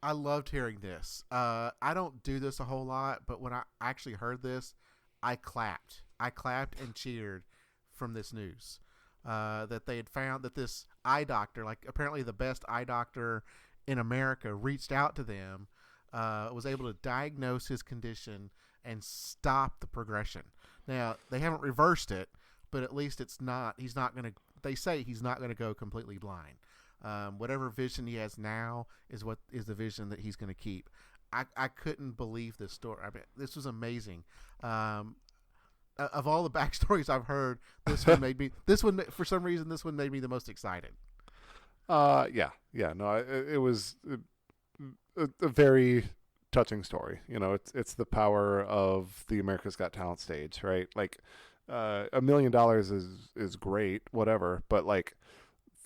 I loved hearing this. I don't do this a whole lot, but when I actually heard this, I clapped and cheered from this news. That they had found that this eye doctor, apparently the best eye doctor in America, reached out to them, was able to diagnose his condition and stop the progression. Now, they haven't reversed it, but at least they say he's not going to go completely blind. Whatever vision he has now is the vision that he's going to keep. I couldn't believe this story. I mean, this was amazing. Of all the backstories I've heard, for some reason, this one made me the most excited. Yeah. No, it was a very touching story. You know, it's the power of the America's Got Talent stage, right? Like, $1 million is great, whatever, but like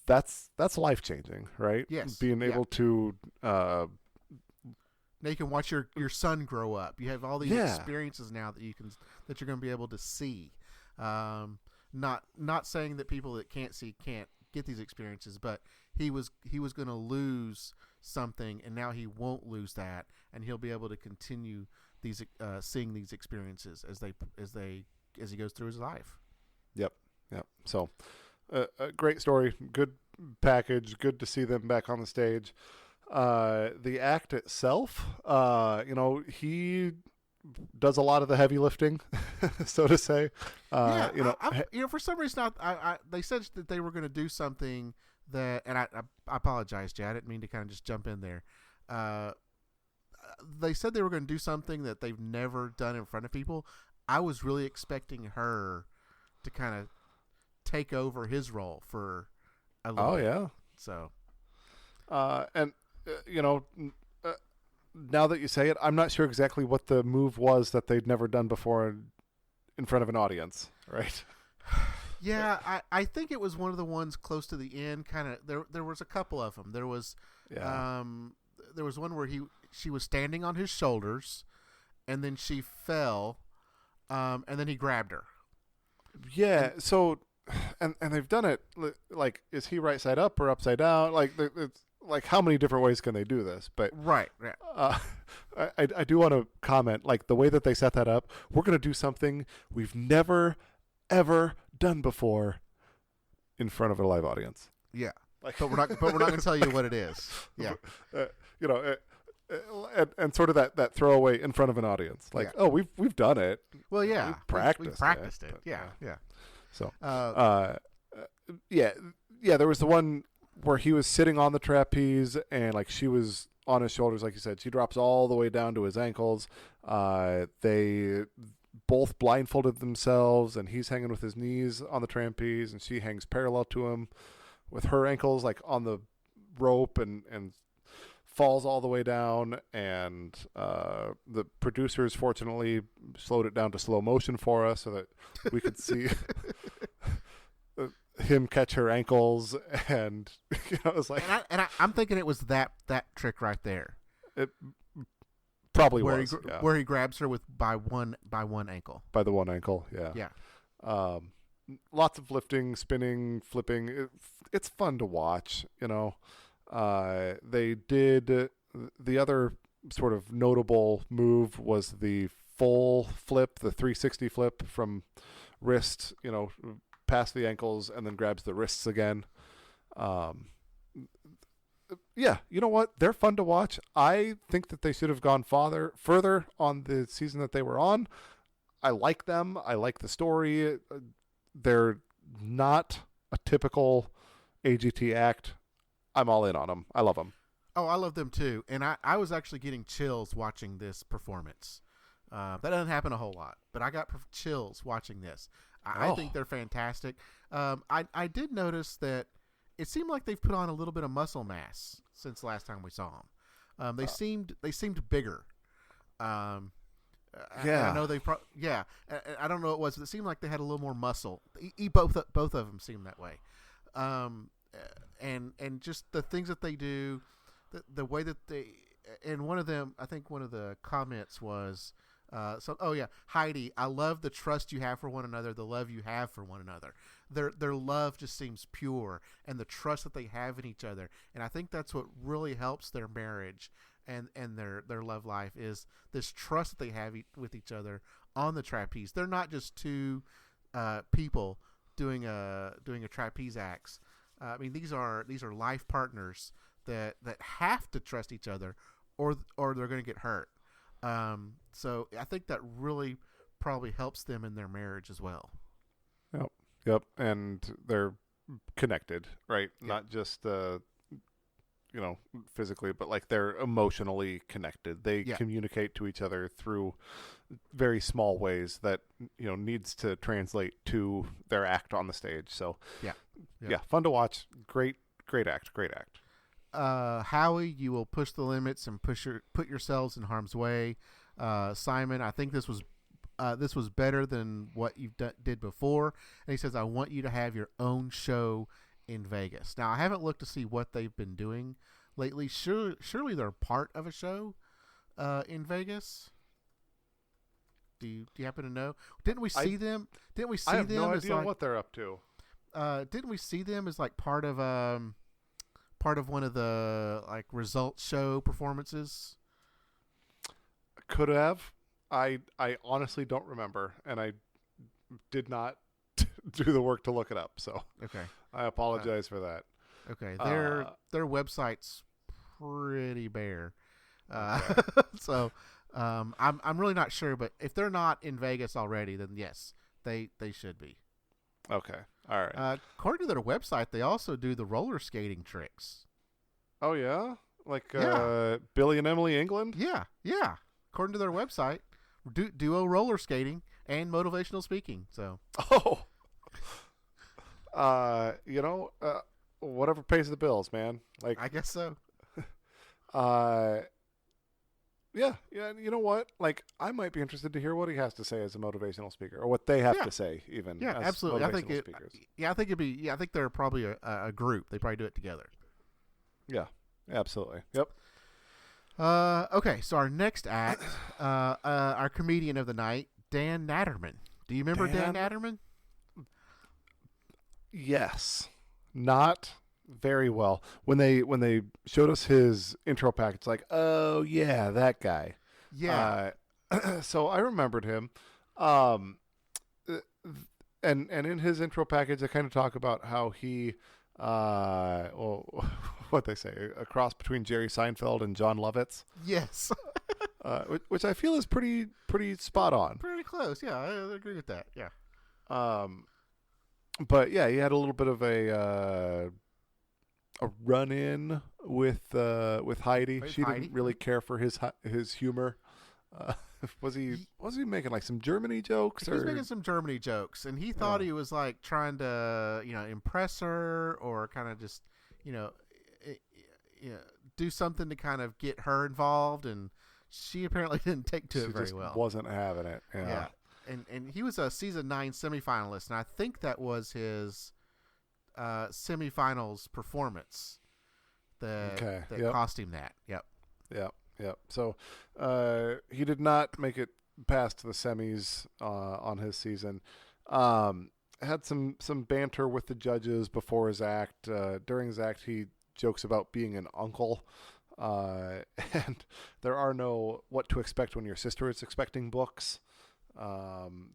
that's life changing, right? Yes. Being able to now you can watch your son grow up. You have all these experiences now that you're going to be able to see. Not saying that people that can't see can't get these experiences, but he was going to lose something, and now he won't lose that, and he'll be able to continue these seeing these experiences as he goes through his life. Yep. So, a great story, good package, good to see them back on the stage. The act itself, he does a lot of the heavy lifting, so to say. For some reason, they said that they were going to do something that, and I apologize, Jay, I didn't mean to kind of just jump in there. They said they were going to do something that they've never done in front of people. I was really expecting her to kind of take over his role for a little bit. Yeah. So, now that you say it, I'm not sure exactly what the move was that they'd never done before in front of an audience, right? Yeah, I think it was one of the ones close to the end. Kind of there was a couple of them. There was there was one where she was standing on his shoulders, and then she fell, and then he grabbed her. Yeah. So, and they've done it like, is he right side up or upside down? Like it's like, how many different ways can they do this? But right. I do want to comment, like, the way that they set that up. We're going to do something we've never ever done before in front of a live audience. Yeah, but we're not going to tell you what it is. Yeah, and sort of that throwaway in front of an audience, like, oh, we've done it. Well, yeah, we've practiced it. Yeah. So, there was the one where he was sitting on the trapeze and like she was on his shoulders, like you said. She drops all the way down to his ankles. They both blindfolded themselves, and he's hanging with his knees on the trapeze, and she hangs parallel to him with her ankles like on the rope, and falls all the way down. And the producers fortunately slowed it down to slow motion for us so that we could see him catch her ankles. And it was like, I'm thinking it was that trick right there. It probably where was where he grabs her by one ankle. By the one ankle, yeah. Lots of lifting, spinning, flipping. It's fun to watch. They did the other sort of notable move was the full flip, the 360 flip from wrist, past the ankles, and then grabs the wrists again. You know what? They're fun to watch. I think that they should have gone further on the season that they were on. I like them. I like the story. They're not a typical AGT act. I'm all in on them. I love them. Oh, I love them too. And I was actually getting chills watching this performance. That doesn't happen a whole lot, but I got chills watching this. I think they're fantastic. I did notice that it seemed like they've put on a little bit of muscle mass since last time we saw them. They seemed bigger. I know they. I don't know what it was, but it seemed like they had a little more muscle. Both of them seemed that way. And just the things that they do, the way that they, and one of them, I think one of the comments was, Heidi, I love the trust you have for one another, the love you have for one another. Their love just seems pure, and the trust that they have in each other. And I think that's what really helps their marriage and their love life, is this trust that they have with each other on the trapeze. They're not just two people doing a trapeze act. I mean, these are life partners that have to trust each other, or they're going to get hurt. So I think that really probably helps them in their marriage as well. Yep. And they're connected, right? Yep. Not just physically, but like they're emotionally connected. They communicate to each other through very small ways that needs to translate to their act on the stage. So yeah, fun to watch. Great act. Howie, you will push the limits and put yourselves in harm's way. Simon, I think this was better than what you did before. And he says, I want you to have your own show in Vegas. Now, I haven't looked to see what they've been doing lately. Surely they're part of a show in Vegas. Do you happen to know? Didn't we see them? I have no idea what they're up to. Didn't we see them as like part of one of the like results show performances? Could have. I honestly don't remember, and I did not do the work to look it up. So okay, I apologize for that. Okay, their website's pretty bare, Okay. so I'm really not sure. But if they're not in Vegas already, then yes, they should be. Okay, all right. According to their website, they also do the roller skating tricks. Oh yeah, like Yeah. Billy and Emily England. Yeah. According to their website, duo roller skating and motivational speaking. So. Oh. Whatever pays the bills, man. Like I guess so. Yeah. You know what? Like, I might be interested to hear what he has to say as a motivational speaker, or what they have to say, even. Yeah, as absolutely. I think speakers. I think they're probably a group. They probably do it together. Yeah, absolutely. Yep. Okay, so our next act, our comedian of the night, Dan Natterman. Do you remember Dan Natterman? Yes. Not very well. When they showed us his intro package, like, oh yeah, that guy. Yeah. So I remembered him. And in his intro package, they kind of talk about how he, what they say, a cross between Jerry Seinfeld and John Lovitz. Yes. Which I feel is pretty spot on. Pretty close. Yeah, I agree with that. Yeah. But yeah, he had a little bit of a run-in with Heidi. She didn't really care for his humor. Was he making like some Germany jokes? He was making some Germany jokes, and he thought he was like trying to impress her, or kind of just do something to kind of get her involved, and she apparently didn't take to it very well. Wasn't having it. Yeah. And he was a season 9 semifinalist, and I think that was his semifinals performance that cost him that. Yep. So he did not make it past the semis on his season. Had some banter with the judges before his act. During his act, he jokes about being an uncle. And there are no What to Expect When Your Sister Is Expecting books.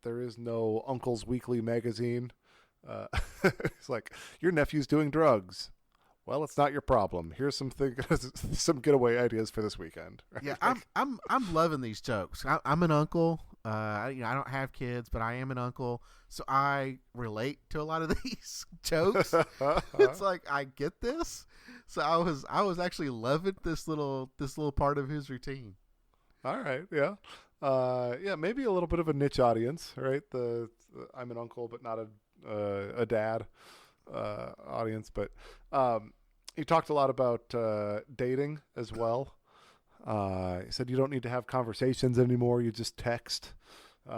There is no Uncle's Weekly magazine. It's like, your nephew's doing drugs. Well, it's not your problem. Here's some getaway ideas for this weekend. Yeah, I'm loving these jokes. I'm an uncle. I don't have kids, but I am an uncle, so I relate to a lot of these jokes. It's like, I get this. So I was actually loving this little part of his routine. All right, yeah. Maybe a little bit of a niche audience, right? The I'm an uncle but not a dad audience. But he talked a lot about dating as well. He said you don't need to have conversations anymore; you just text. He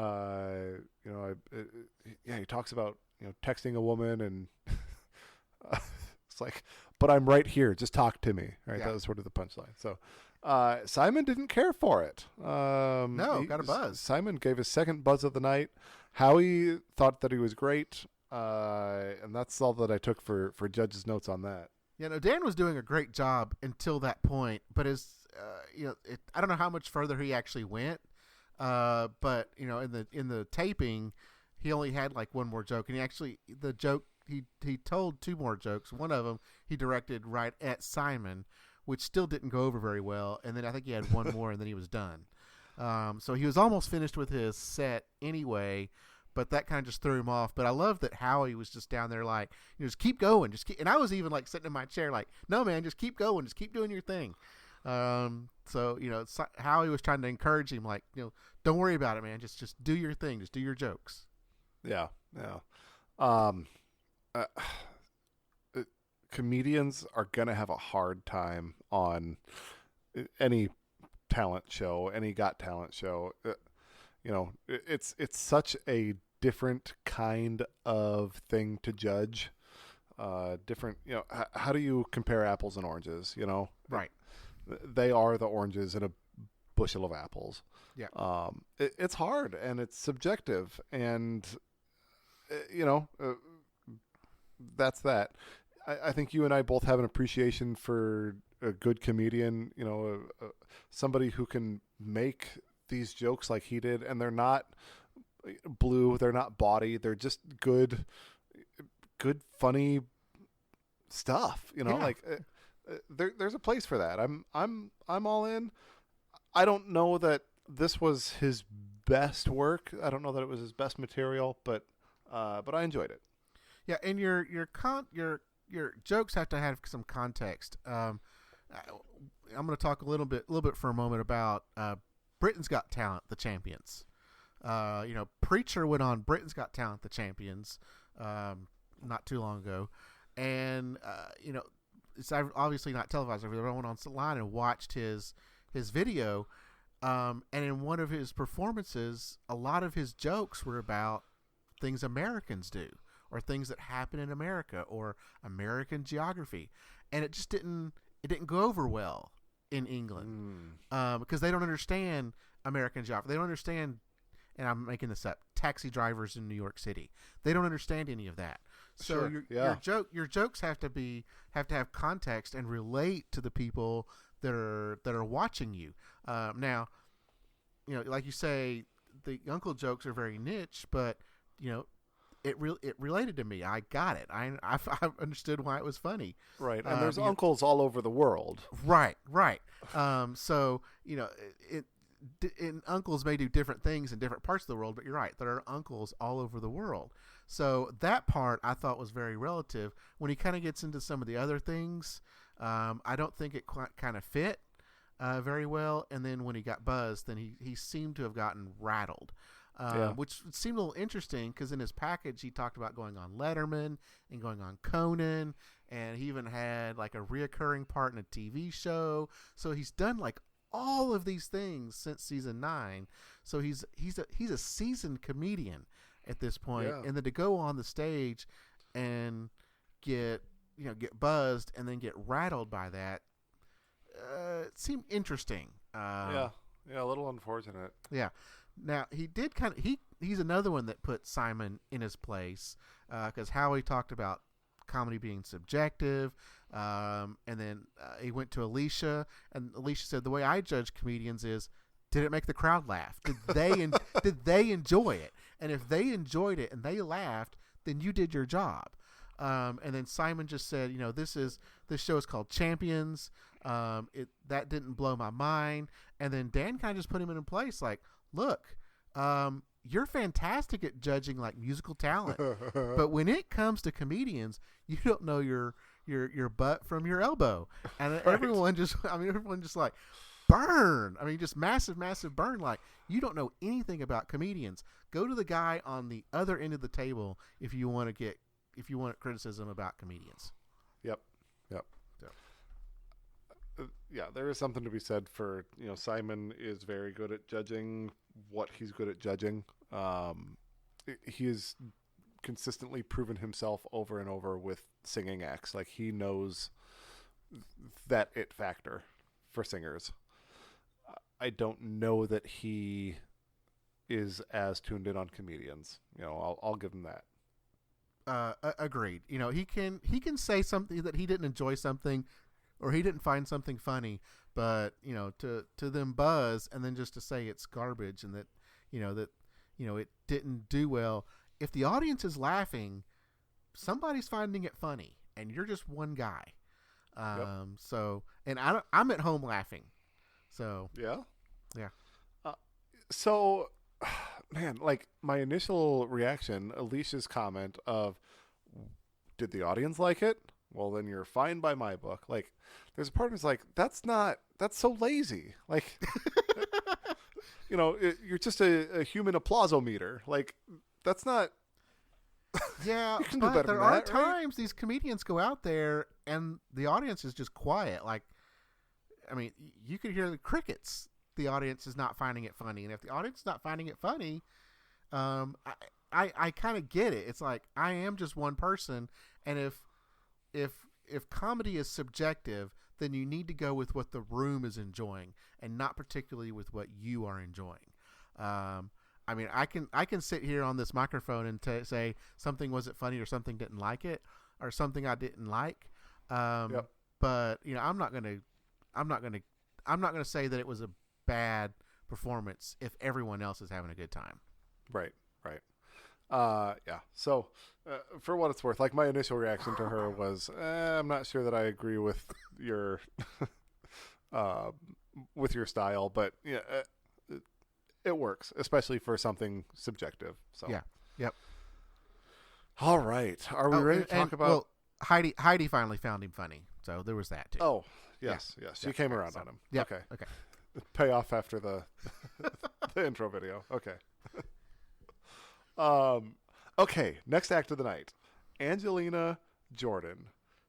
talks about texting a woman, and it's like, but I'm right here. Just talk to me. Right? Yeah. That was sort of the punchline. So. Simon didn't care for it. No, got a buzz. Simon gave his second buzz of the night. Howie thought that he was great, and that's all that I took for judges' notes on that. Dan was doing a great job until that point, but I don't know how much further he actually went. But in the taping, he only had like one more joke, and he told two more jokes. One of them he directed right at Simon, which still didn't go over very well. And then I think he had one more, and then he was done. So he was almost finished with his set anyway, but that kind of just threw him off. But I love that Howie was just down there like, just keep going. And I was even like sitting in my chair like, no, man, just keep going. Just keep doing your thing. So Howie was trying to encourage him like, don't worry about it, man. Just do your thing. Just do your jokes. Yeah. comedians are gonna have a hard time on any talent show, any Got Talent show. It's such a different kind of thing to judge. Different, how do you compare apples and oranges? Right. They are the oranges in a bushel of apples. Yeah. It's hard and it's subjective, and that's that. I think you and I both have an appreciation for a good comedian, somebody who can make these jokes like he did, and they're not blue, they're not bawdy, they're just good, funny stuff. There's a place for that. I'm all in. I don't know that this was his best work. I don't know that it was his best material, but I enjoyed it. Yeah, and your jokes have to have some context. I'm going to talk a little bit for a moment about Britain's Got Talent, the champions. Preacher went on Britain's Got Talent, the champions, not too long ago, and it's obviously not televised. I went online and watched his video, and in one of his performances, a lot of his jokes were about things Americans do, or things that happen in America, or American geography, and it just didn't go over well in England because they don't understand American geography. They don't understand, and I'm making this up, taxi drivers in New York City. They don't understand any of that. So sure. your jokes have to have context and relate to the people that are watching you. Now, like you say, the uncle jokes are very niche, but it related to me. I got it. I understood why it was funny. Right, and there's uncles all over the world. Right. So and uncles may do different things in different parts of the world, but you're right. There are uncles all over the world. So that part I thought was very relative. When he kind of gets into some of the other things, I don't think it quite kind of fit very well. And then when he got buzzed, then he seemed to have gotten rattled. Which seemed a little interesting because in his package he talked about going on Letterman and going on Conan, and he even had like a reoccurring part in a TV show. So he's done like all of these things since season 9. So he's a seasoned comedian at this point. And then to go on the stage and get buzzed and then get rattled by that, it seemed interesting. A little unfortunate. Yeah. Now, he did he's another one that put Simon in his place because Howie talked about comedy being subjective, and then he went to Alicia, and Alicia said, the way I judge comedians is, did it make the crowd laugh? Did they enjoy it? And if they enjoyed it and they laughed, then you did your job. And then Simon just said, this show is called Champions. That didn't blow my mind. And then Dan kind of just put him in place like, look, you're fantastic at judging like musical talent, but when it comes to comedians, you don't know your butt from your elbow. And right. everyone just like burn. I mean, just massive burn. Like, you don't know anything about comedians. Go to the guy on the other end of the table if you want criticism about comedians. Yep. There is something to be said for, Simon is very good at judging what he's good at judging. He has consistently proven himself over and over with singing acts. Like, he knows that it factor for singers. I don't know that he is as tuned in on comedians. I'll give him that. Agreed. He can say something that he didn't enjoy something, or he didn't find something funny, but to them buzz and then just to say it's garbage and that it didn't do well. If the audience is laughing, somebody's finding it funny, and you're just one guy. So, and I'm at home laughing. So yeah. So, man, like, my initial reaction, Alicia's comment of, did the audience like it? Well, then you're fine by my book. Like, there's a part of me's like, that's so lazy. Like, you're just a human applausometer. Like, that's not Yeah, You can do but better there than are that, right? times these comedians go out there and the audience is just quiet. Like, I mean, you could hear the crickets. The audience is not finding it funny, and if the audience is not finding it funny, um, I kind of get it. It's like I am just one person, and if comedy is subjective, then you need to go with what the room is enjoying, and not particularly with what you are enjoying. I mean, I can sit here on this microphone and say something wasn't funny or something didn't like it or something I didn't like. Yep. But I'm not gonna say that it was a bad performance if everyone else is having a good time. Right. Yeah. So, for what it's worth, like my initial reaction to her was, I'm not sure that I agree with your, with your style, but yeah, it works, especially for something subjective. So Yeah. Yep. All right. Are we ready to talk about? Well, Heidi finally found him funny, so there was that too. Oh, yes. She came around on him. Yeah. Okay. Okay. Pay off after the the intro video. Okay. Okay. Next act of the night, Angelina Jordan.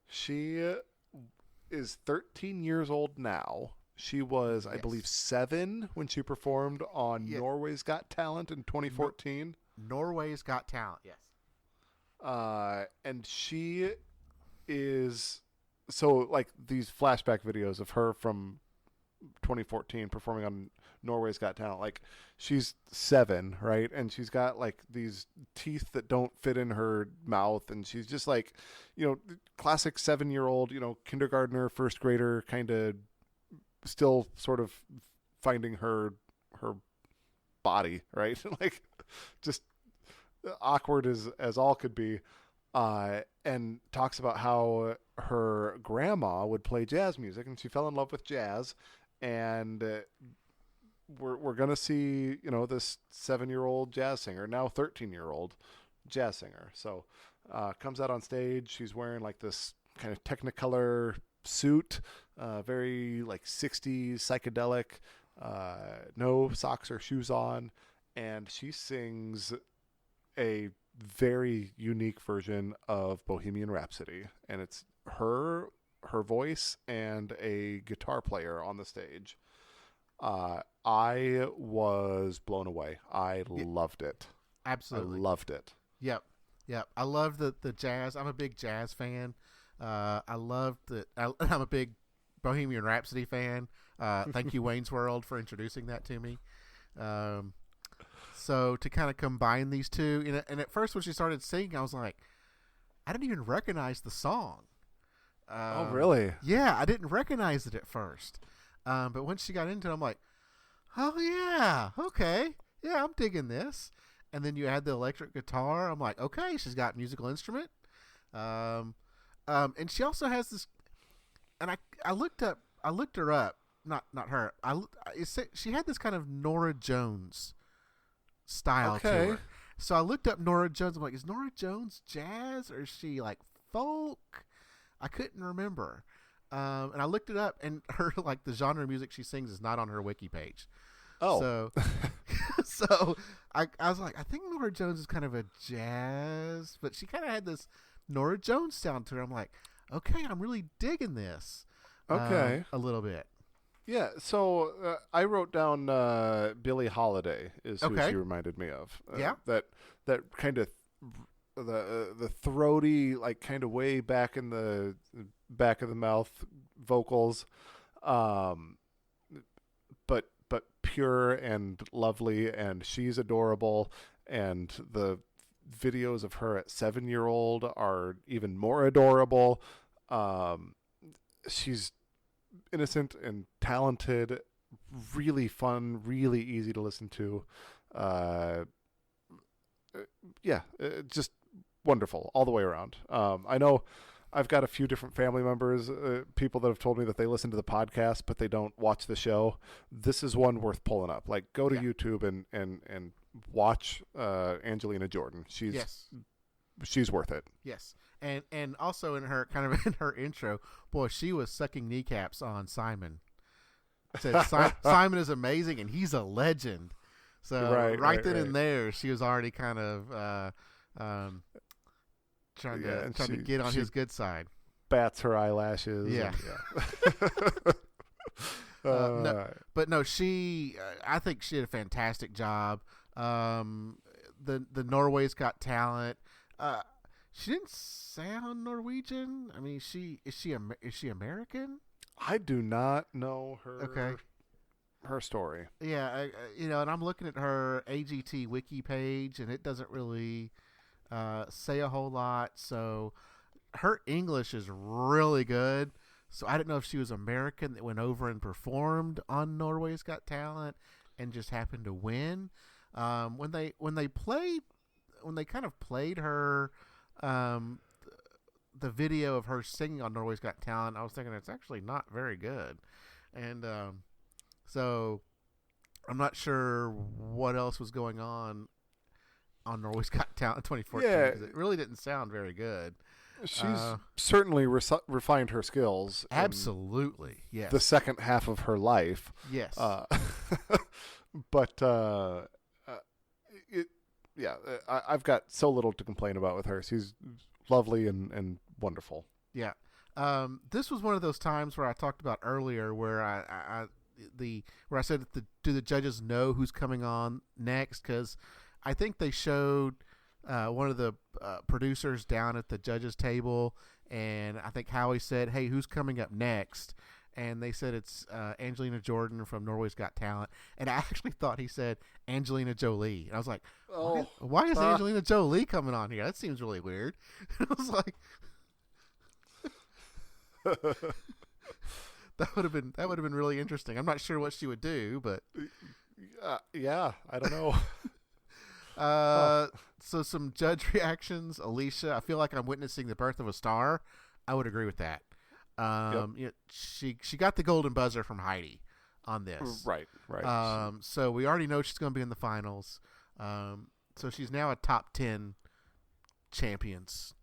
She is 13 years old now. She was, I believe, 7 when she performed on Norway's Got Talent in 2014. Norway's Got Talent. Yes. And she is so like these flashback videos of her from 2014 performing on Norway's Got Talent. Like she's 7, right? And she's got like these teeth that don't fit in her mouth, and she's just like, classic 7-year-old, kindergartner, first grader, kind of still sort of finding her body, right? Like just awkward as all could be. And talks about how her grandma would play jazz music and she fell in love with jazz, and we're gonna see this 7-year-old jazz singer, now 13-year-old jazz singer. So comes out on stage. She's wearing like this kind of Technicolor suit, very like 60s psychedelic, no socks or shoes on, and she sings a very unique version of Bohemian Rhapsody, and it's her voice and a guitar player on the stage. I was blown away. I loved it. Absolutely. I loved it. Yep. I love the jazz. I'm a big jazz fan. I love that. I'm a big Bohemian Rhapsody fan. Thank you, Wayne's World, for introducing that to me. So to kind of combine these two, and at first when she started singing, I was like, I didn't even recognize the song. Oh, really? Yeah, I didn't recognize it at first. But when she got into it, I'm like, oh, yeah, okay. Yeah, I'm digging this. And then you add the electric guitar. I'm like, okay, she's got musical instrument. And she also has this, and I looked her up, not her. She had this kind of Norah Jones style to her. So I looked up Norah Jones. I'm like, is Norah Jones jazz or is she like folk? I couldn't remember. And I looked it up, and her like the genre of music she sings is not on her wiki page. Oh, so I was like, I think Norah Jones is kind of a jazz, but she kind of had this Norah Jones sound to her. I'm like, okay, I'm really digging this. Okay, a little bit. Yeah, so I wrote down Billie Holiday is who she reminded me of. That kind of the throaty, like kind of way back in the back of the mouth vocals, but pure and lovely, and she's adorable, and the videos of her at 7-year-old are even more adorable. She's innocent and talented, really fun, really easy to listen to. Just wonderful all the way around. I know I've got a few different family members, people that have told me that they listen to the podcast, but they don't watch the show. This is one worth pulling up. Like, go to YouTube and watch Angelina Jordan. She's worth it. Yes. And also in her intro, boy, she was sucking kneecaps on Simon. Said Simon is amazing and he's a legend. So right then and there, she was already kind of trying to get on his good side. Bats her eyelashes. Yeah. I think she did a fantastic job. The Norway's Got Talent. She didn't sound Norwegian. I mean, is she American? I do not know her. Okay. Her story. Yeah, and I'm looking at her AGT wiki page, and it doesn't really say a whole lot. So her English is really good. So I didn't know if she was American that went over and performed on Norway's Got Talent and just happened to win. When they kind of played her, the video of her singing on Norway's Got Talent, I was thinking it's actually not very good, and so I'm not sure what else was going on Norway's Got Talent 2014 because it really didn't sound very good. She's certainly refined her skills. Absolutely, yes. The second half of her life. Yes. But I've got so little to complain about with her. She's lovely and wonderful. Yeah. This was one of those times where I talked about earlier where I said do the judges know who's coming on next? Because I think they showed one of the producers down at the judges table, and I think Howie said, "Hey, who's coming up next?" And they said it's Angelina Jordan from Norway's Got Talent, and I actually thought he said Angelina Jolie, and I was like, "Why is Angelina Jolie coming on here? That seems really weird." I was like, that would have been really interesting. I'm not sure what she would do, but yeah, I don't know. So some judge reactions. Alicia, I feel like I'm witnessing the birth of a star. I would agree with that. She got the golden buzzer from Heidi on this. Right. So we already know she's going to be in the finals. So she's now a top 10 champions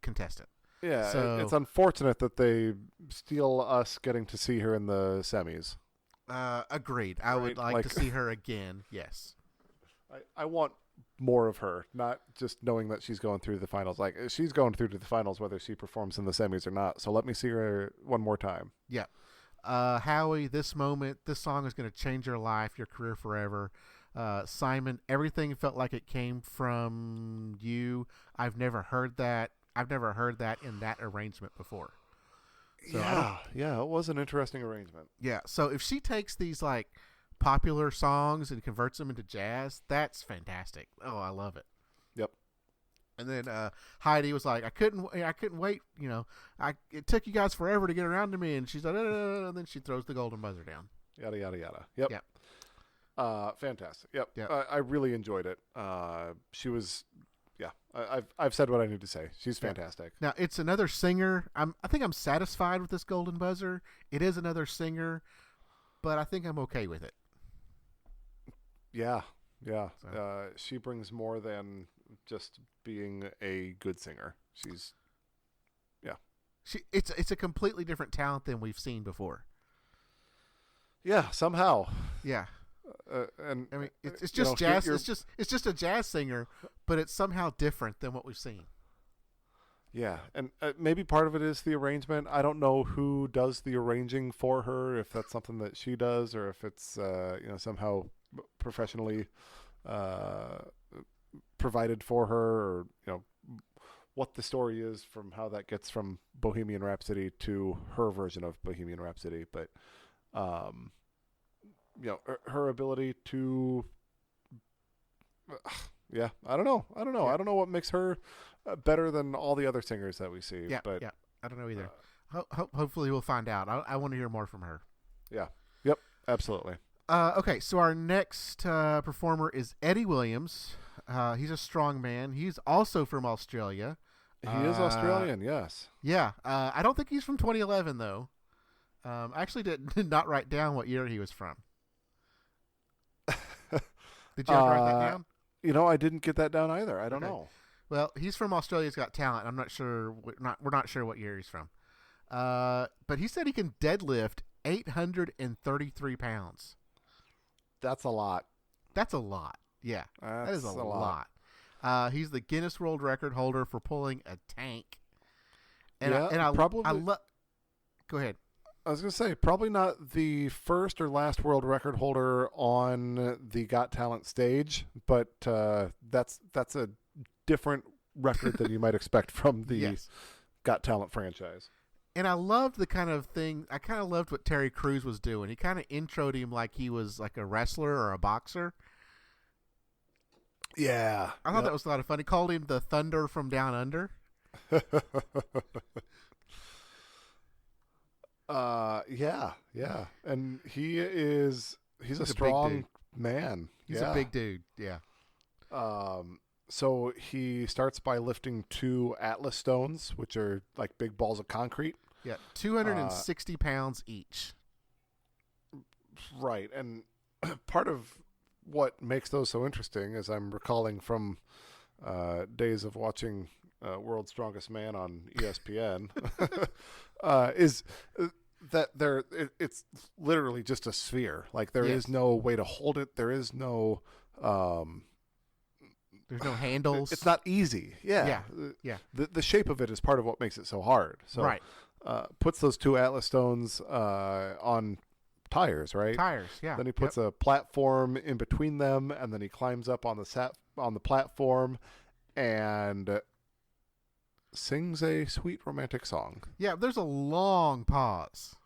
contestant. Yeah, so, it's unfortunate that they steal us getting to see her in the semis. Agreed. I would like to see her again. Yes. I want more of her, not just knowing that she's going through the finals. Like, she's going through to the finals whether she performs in the semis or not. So let me see her one more time. Yeah. Howie, this song is going to change your life, your career forever. Simon, everything felt like it came from you. I've never heard that in that arrangement before. So it was an interesting arrangement. Yeah. So if she takes these like popular songs and converts them into jazz, that's fantastic. Oh, I love it. Yep. And then Heidi was like, I couldn't wait. It took you guys forever to get around to me. And she's like, and then she throws the golden buzzer down. Yada yada yada. Yep. Fantastic. Yep. I really enjoyed it. She was. Yeah, I've said what I need to say. She's fantastic. Now it's another singer. I think I'm satisfied with this golden buzzer. It is another singer, but I think I'm okay with it. Yeah. So. She brings more than just being a good singer. It's a completely different talent than we've seen before. Yeah, somehow. Yeah. And I mean, it's just jazz. It's just a jazz singer, but it's somehow different than what we've seen. Yeah, and maybe part of it is the arrangement. I don't know who does the arranging for her, if that's something that she does, or if it's somehow professionally provided for her, or what the story is from how that gets from Bohemian Rhapsody to her version of Bohemian Rhapsody. But her ability to I don't know. I don't know what makes her better than all the other singers that we see. But I don't know either. Hopefully we'll find out. I want to hear more from her. Yeah. Yep. Absolutely. Okay, so our next performer is Eddie Williams. He's a strong man. He's also from Australia. He is Australian, yes. Yeah. I don't think he's from 2011, though. I actually did not write down what year he was from. Did you write that down? I didn't get that down either. I don't know. Well, he's from Australia's Got Talent. I'm not sure. We're not sure what year he's from. But he said he can deadlift 833 pounds. That's a lot. That's a lot. Yeah, that is a lot. He's the Guinness World Record holder for pulling a tank. And probably. Go ahead. I was going to say, probably not the first or last world record holder on the Got Talent stage, but that's a different record than you might expect from the Yes. Got Talent franchise. And I loved the kind of thing. I kind of loved what Terry Crews was doing. He kind of introed him like he was like a wrestler or a boxer. Yeah. I thought that was a lot of fun. He called him the Thunder from Down Under. Yeah. And he's a strong man. He's a big dude. Yeah. So he starts by lifting 2 Atlas stones, which are like big balls of concrete. Yeah, 260 pounds each. Right. And part of what makes those so interesting, as I'm recalling from days of watching World's Strongest Man on ESPN, is that it's literally just a sphere. Like there is no way to hold it. There is no there's no handles. It's not easy. Yeah. The shape of it is part of what makes it so hard. So right. Puts those 2 Atlas stones on tires, right? Tires, yeah. Then he puts a platform in between them, and then he climbs up on the platform and sings a sweet romantic song. Yeah, there's a long pause.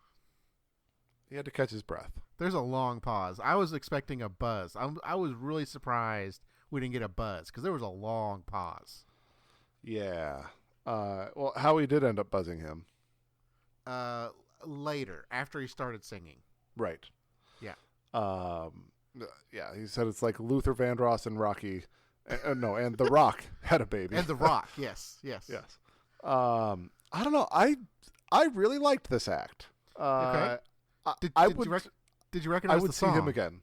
He had to catch his breath. There's a long pause. I was expecting a buzz. I was really surprised we didn't get a buzz because there was a long pause. Yeah. Well, Howie did end up buzzing him. Later, after he started singing. Right. Yeah. Yeah, he said it's like Luther Vandross and Rocky. And The Rock had a baby. And The Rock, yes. I don't know. I really liked this act. Okay. Did you recognize I would the song? see him again.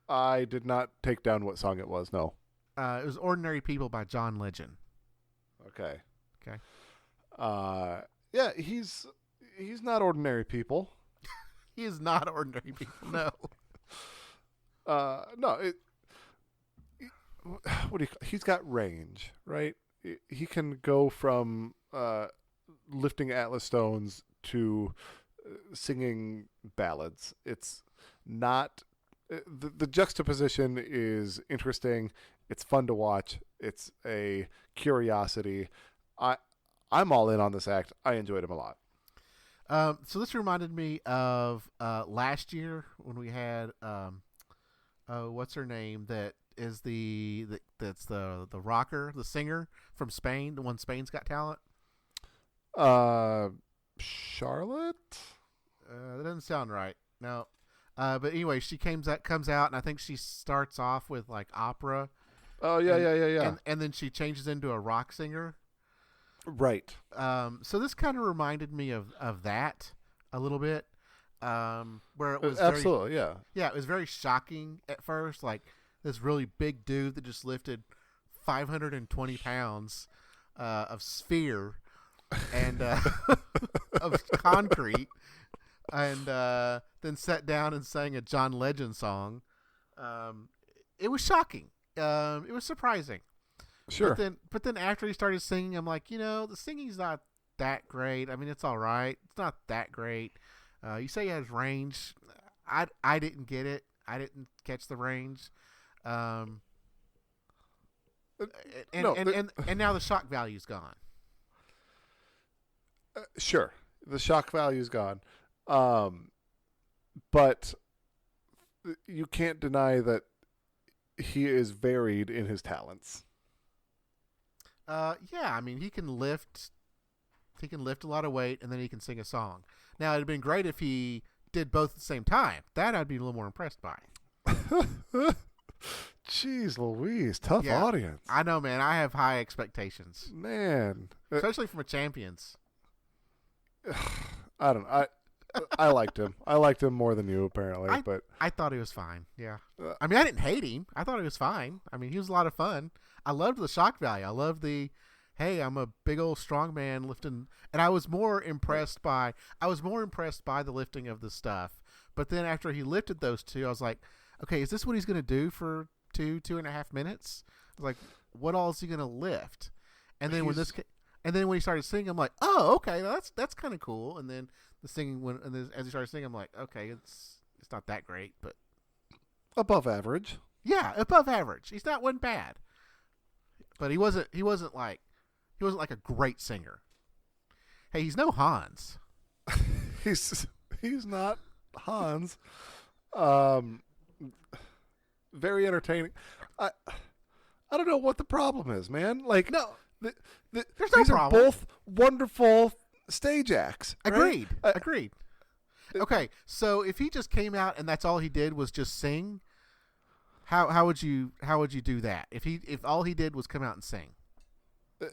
I did not take down what song it was. No. It was "Ordinary People" by John Legend. Okay. Okay. Yeah, he's not ordinary people. He is not ordinary people. No. No. He's got range, right? He can go from lifting Atlas stones to singing ballads. It's not the juxtaposition is interesting. It's fun to watch. It's a curiosity. I'm all in on this act. I enjoyed him a lot. So this reminded me of last year when we had what's her name that is that's the rocker, the singer from Spain, the one Spain's Got Talent. Charlotte? That doesn't sound right. No. But anyway, she comes out, and I think she starts off with like opera. Oh yeah. And then she changes into a rock singer. Right. So this kind of reminded me of that a little bit, where it was absolutely it was very shocking at first, like this really big dude that just lifted 520 pounds of sphere and of concrete, and then sat down and sang a John Legend song. It was shocking. It was surprising. Sure. But then after he started singing, I'm like, the singing's not that great. I mean, it's all right. It's not that great. You say he has range. I didn't get it. I didn't catch the range. And now the shock value's gone. Sure. The shock value's gone. But you can't deny that he is varied in his talents. Yeah, I mean, he can lift a lot of weight, and then he can sing a song. Now, it'd have been great if he did both at the same time. That I'd be a little more impressed by. Jeez Louise, tough audience. I know, man. I have high expectations. Man. Especially from a Champions. I don't know. I liked him. I liked him more than you, apparently. But I thought he was fine. Yeah. I mean, I didn't hate him. I thought he was fine. I mean, he was a lot of fun. I loved the shock value. I loved the, hey, I'm a big old strong man lifting. And I was more impressed by the lifting of the stuff. But then after he lifted those two, I was like, okay, is this what he's going to do for two and a half minutes. I was like, what all is he gonna lift? And then when he started singing, I'm like, oh, okay, that's kind of cool. And then the singing as he started singing, I'm like, okay, it's not that great, but above average. Yeah, above average. He's not one bad, but he wasn't like a great singer. Hey, he's no Hans. he's not Hans. Very entertaining. I don't know what the problem is, man. Like, no, there's no these problem. are both wonderful stage acts. Right? Agreed. Okay, so if he just came out and that's all he did was just sing, how would you do that? If all he did was come out and sing,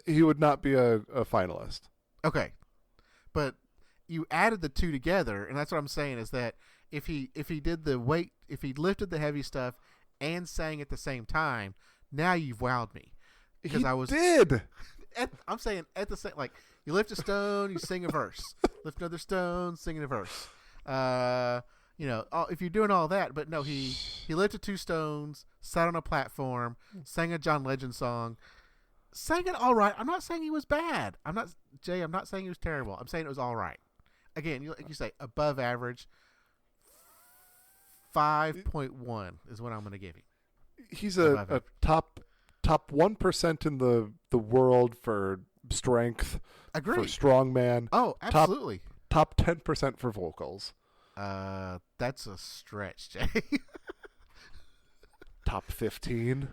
he would not be a finalist. Okay, but you added the two together, and that's what I'm saying is that if he did the weight, if he lifted the heavy stuff and sang at the same time, now you've wowed me. Because I'm saying at the same, like, you lift a stone, you sing a verse. Lift another stone, singing a verse. If you're doing all that, but no, he lifted two stones, sat on a platform, sang a John Legend song, sang it all right. I'm not saying he was bad. I'm not saying he was terrible. I'm saying it was all right. Again, like you say, above average. 5.1 is what I'm going to give him. He's a top 1% in the world for strength. Agreed. For strongman. Oh, absolutely. Top 10% for vocals. That's a stretch, Jay. Top 15.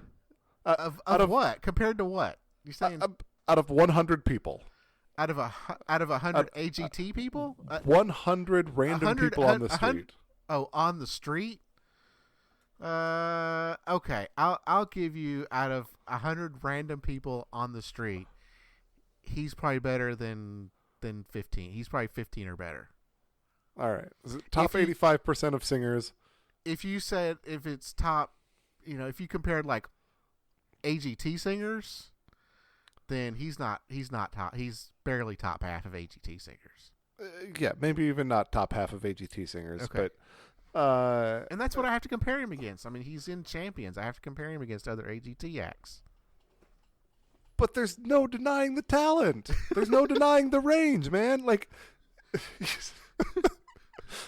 Of what? Compared to what? You're saying out of 100 people. Out of 100 AGT people? 100 random people on the street. Oh, on the street? Okay. I'll give you, out of 100 random people on the street, he's probably better than 15. He's probably 15 or better. All right. Top 85% of singers. If you said if it's top, if you compared like AGT singers, then he's not top. He's barely top half of AGT singers. Yeah, maybe even not top half of AGT singers, okay. But and that's what I have to compare him against. I mean, he's in Champions. I have to compare him against other AGT acts. But there's no denying the talent. There's no denying the range, man. Like,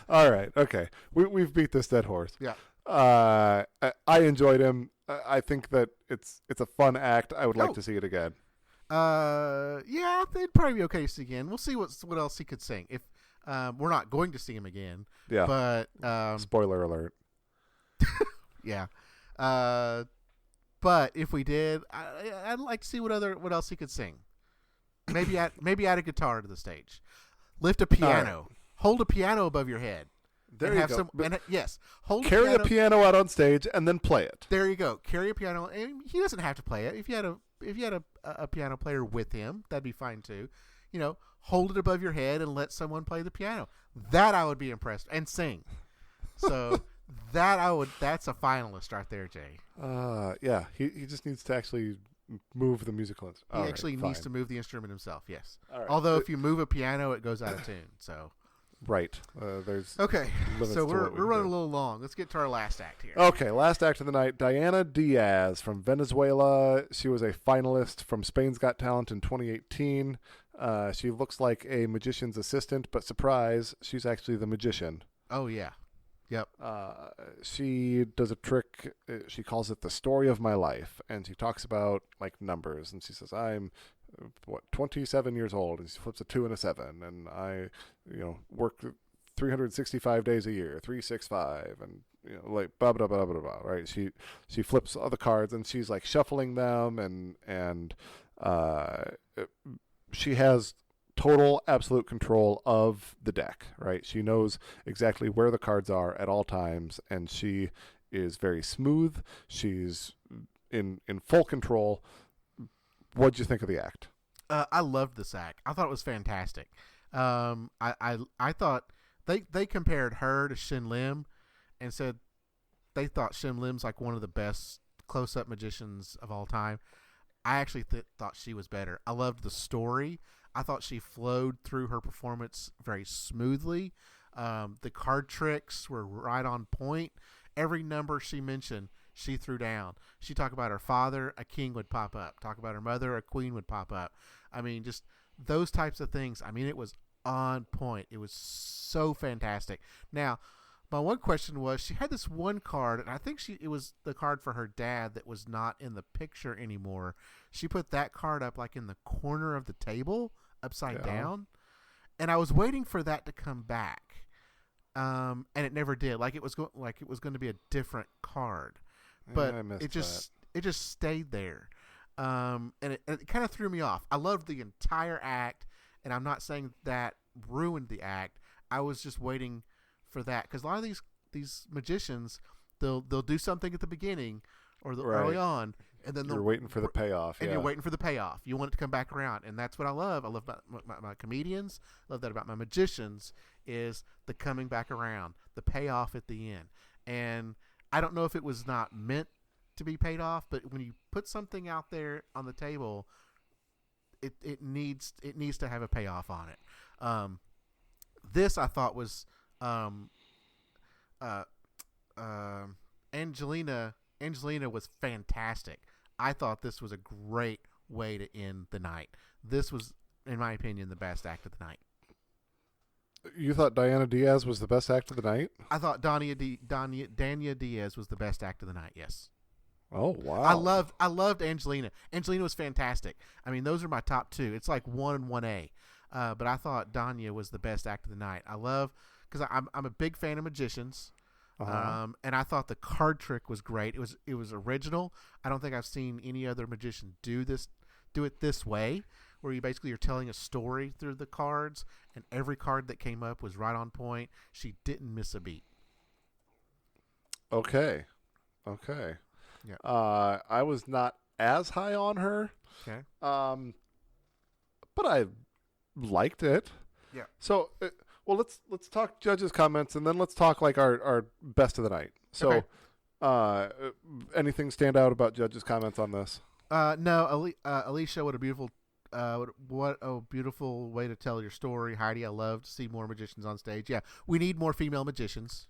all right, okay, we've beat this dead horse. Yeah. I enjoyed him. I think that it's a fun act. I would like to see it again. Yeah, they'd probably be okay to see again. We'll see what else he could sing. If we're not going to see him again. Yeah. But spoiler alert. Yeah. But if we did, I'd like to see what else he could sing. Maybe add a guitar to the stage. Lift a piano. Right. Hold a piano above your head. There you go. Carry a piano out on stage and then play it. There you go. Carry a piano, and he doesn't have to play it. If you had a piano player with him, that'd be fine too. Hold it above your head and let someone play the piano. That I would be impressed, and sing. So that's a finalist right there, Jay. Yeah. He just needs to actually move the musical instrument. He actually needs to move the instrument himself. Yes. Right. Although if you move a piano, it goes out of tune. So. Right. There's okay. So we're running a little long. Let's get to our last act here. Okay, last act of the night. Diana Diaz from Venezuela. She was a finalist from Spain's Got Talent in 2018. She looks like a magician's assistant, but surprise, she's actually the magician. Oh yeah. Yep. She does a trick. She calls it the story of my life, and she talks about like numbers, and she says, "I'm 27 years old," and she flips a 2 and a 7, and I, work 365 days a year, 365, and like blah blah blah blah blah. Right? She flips all the cards, and she's like shuffling them, and she has total absolute control of the deck, right? She knows exactly where the cards are at all times, and she is very smooth. She's in full control. What'd you think of the act? I loved this act. I thought it was fantastic. I thought they compared her to Shin Lim and said they thought Shin Lim's like one of the best close-up magicians of all time. I actually thought she was better. I loved the story. I thought she flowed through her performance very smoothly. The card tricks were right on point. Every number she mentioned, she threw down. She talked about her father, a king would pop up. Talk about her mother, a queen would pop up. I mean, just those types of things. I mean, it was on point. It was so fantastic. Now, my one question was, she had this one card, and I think it was the card for her dad that was not in the picture anymore. She put that card up like in the corner of the table, upside down, and I was waiting for that to come back, and it never did. Like it was going to be a different card, but it just stayed there, and it kind of threw me off. I loved the entire act, and I'm not saying that ruined the act. I was just waiting for that, because a lot of these magicians, they'll do something at the beginning or early on, and then you're waiting for the payoff. And you're waiting for the payoff. You want it to come back around, and that's what I love. I love about my comedians. I love that about my magicians, is the coming back around, the payoff at the end. And I don't know if it was not meant to be paid off, but when you put something out there on the table, it needs to have a payoff on it. This I thought was Angelina was fantastic. I thought this was a great way to end the night. This was, in my opinion, the best act of the night. You thought Diana Diaz was the best act of the night? I thought Dania Diaz was the best act of the night. Yes. Oh wow! I loved Angelina. Angelina was fantastic. I mean, those are my top two. It's like 1 and 1A. But I thought Danya was the best act of the night. I love, because I'm a big fan of magicians. And I thought the card trick was great. It was original. I don't think I've seen any other magician do it this way, where you're telling a story through the cards, and every card that came up was right on point. She didn't miss a beat. Okay. Yeah. I was not as high on her. Okay. But I liked it. Yeah. So, well, let's talk judges' comments, and then let's talk like our best of the night. So, okay. Anything stand out about judges' comments on this? No, Alicia, what a beautiful way to tell your story. Heidi, I love to see more magicians on stage. Yeah, we need more female magicians.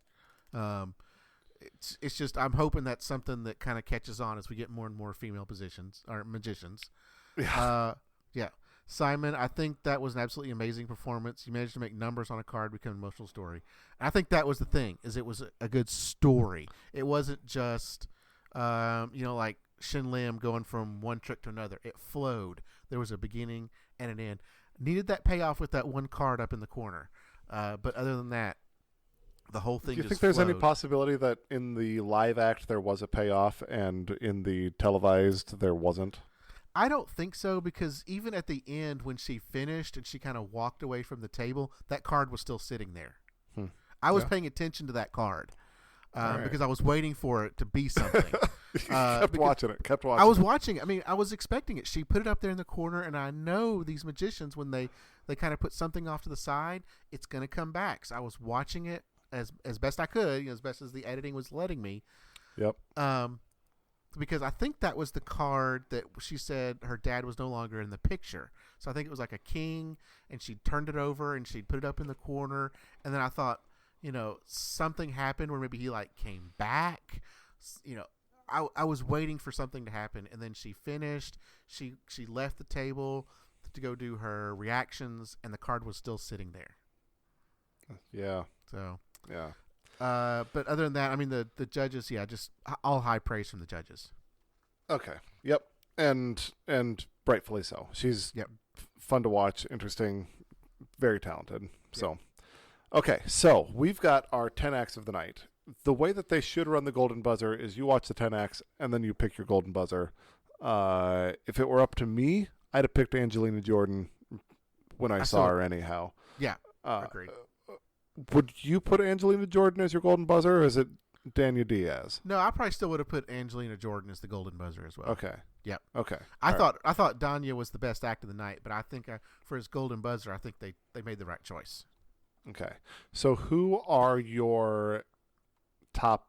It's just, I'm hoping that's something that kind of catches on as we get more and more female magicians. Yeah. Yeah. Simon, I think that was an absolutely amazing performance. You managed to make numbers on a card become an emotional story. And I think that was the thing, is it was a good story. It wasn't just, like Shin Lim going from one trick to another. It flowed. There was a beginning and an end. Needed that payoff with that one card up in the corner. But other than that, the whole thing just Do you think there's flowed. any possibility that in the live act there was a payoff and in the televised there wasn't? I don't think so, because even at the end when she finished and she kind of walked away from the table, that card was still sitting there. I was paying attention to that card because I was waiting for it to be something. Kept watching it. I was watching it. I mean, I was expecting it. She put it up there in the corner, and I know these magicians, when they kind of put something off to the side, it's going to come back. So I was watching it as best I could, as best as the editing was letting me. Yep. Because I think that was the card that she said her dad was no longer in the picture. So I think it was like a king, and she turned it over and she'd put it up in the corner. And then I thought, something happened where maybe he came back. I was waiting for something to happen, and then she finished. She left the table to go do her reactions, and the card was still sitting there. Yeah. So. Yeah. But other than that, I mean, the judges, just all high praise from the judges. Okay. Yep. And rightfully so. She's fun to watch, interesting, very talented. So, okay. So we've got our 10 acts of the night. The way that they should run the golden buzzer is you watch the 10 acts and then you pick your golden buzzer. If it were up to me, I'd have picked Angelina Jordan when I saw her anyhow. Yeah. Agreed. Would you put Angelina Jordan as your golden buzzer, or is it Dania Diaz? No, I probably still would have put Angelina Jordan as the golden buzzer as well. Okay. Yep. Okay. I thought Danya was the best act of the night, but I think for his golden buzzer, I think they made the right choice. Okay. So who are your top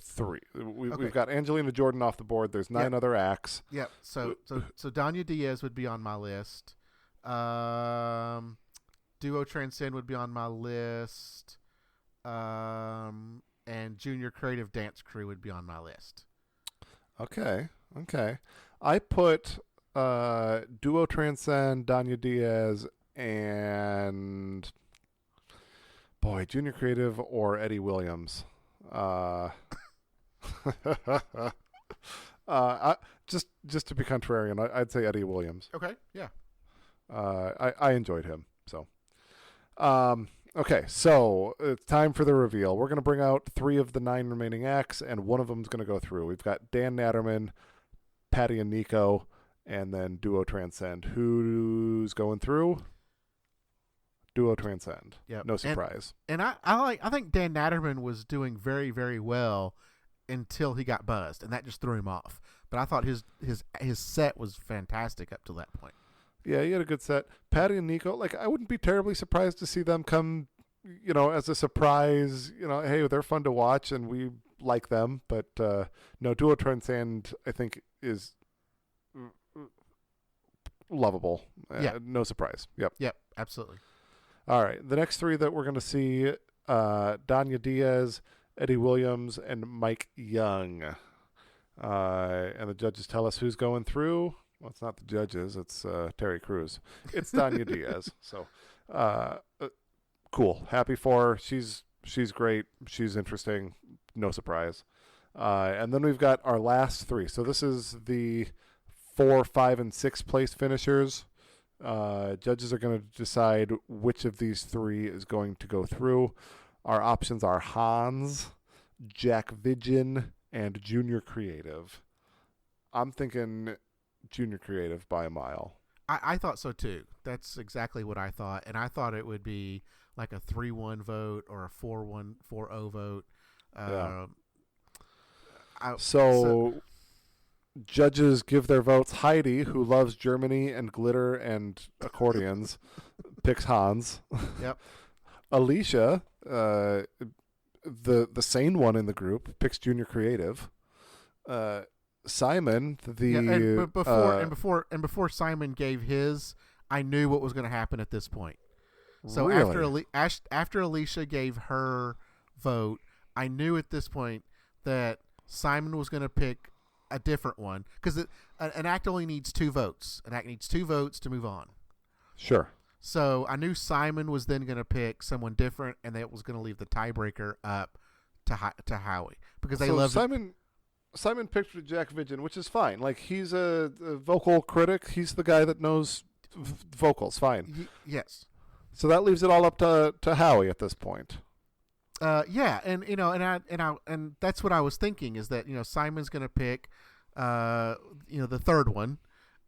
three? We've got Angelina Jordan off the board. There's 9 other acts. Yep. So Danya Diaz would be on my list. Duo Transcend would be on my list. And Junior Creative Dance Crew would be on my list. Okay. I put Duo Transcend, Danya Diaz, and Junior Creative or Eddie Williams. Uh, just to be contrarian, I'd say Eddie Williams. Okay, yeah. I enjoyed him. So, okay, so it's time for the reveal. We're going to bring out 3 of the 9 remaining acts, and one of them is going to go through. We've got Dan Natterman, Patty and Nico, and then Duo Transcend. Who's going through? Duo Transcend. Yep. No surprise. And I think Dan Natterman was doing very, very well until he got buzzed, and that just threw him off. But I thought his set was fantastic up to that point. Yeah, he had a good set. Patty and Nico, I wouldn't be terribly surprised to see them come, as a surprise. Hey, they're fun to watch, and we like them. But no, Duo Transcend, I think, is lovable. Yeah. No surprise. Yep, absolutely. All right, the next 3 that we're going to see, Danya Diaz, Eddie Williams, and Mike Young. And the judges tell us who's going through. Well, it's not the judges. It's Terry Crews. It's Danya Diaz. So, cool. Happy for her. She's great. She's interesting. No surprise. And then we've got our last 3. So this is the 4, 5, and 6 place finishers. Judges are going to decide which of these 3 is going to go through. Our options are Hans, Jack Vidgen, and Junior Creative. I'm thinking Junior Creative by a mile. I thought so too. That's exactly what I thought, and I thought it would be like a 3-1 vote or a 4-1 4-0 vote. Yeah. So judges give their votes. Heidi, who loves Germany and glitter and accordions, picks Hans. Yep. Alicia, the sane one in the group, picks Junior Creative. Simon, before Simon gave his, I knew what was going to happen at this point. So really? after Alicia gave her vote, I knew at this point that Simon was going to pick a different one, because an act only needs 2 votes. An act needs 2 votes to move on. Sure. So I knew Simon was then going to pick someone different, and that was going to leave the tiebreaker up to Howie, because they love Simon picked Jack Vidgen, which is fine. He's a vocal critic. He's the guy that knows vocals. Fine. Yes. So that leaves it all up to Howie at this point. Yeah, and that's what I was thinking, is that Simon's going to pick the 3rd one,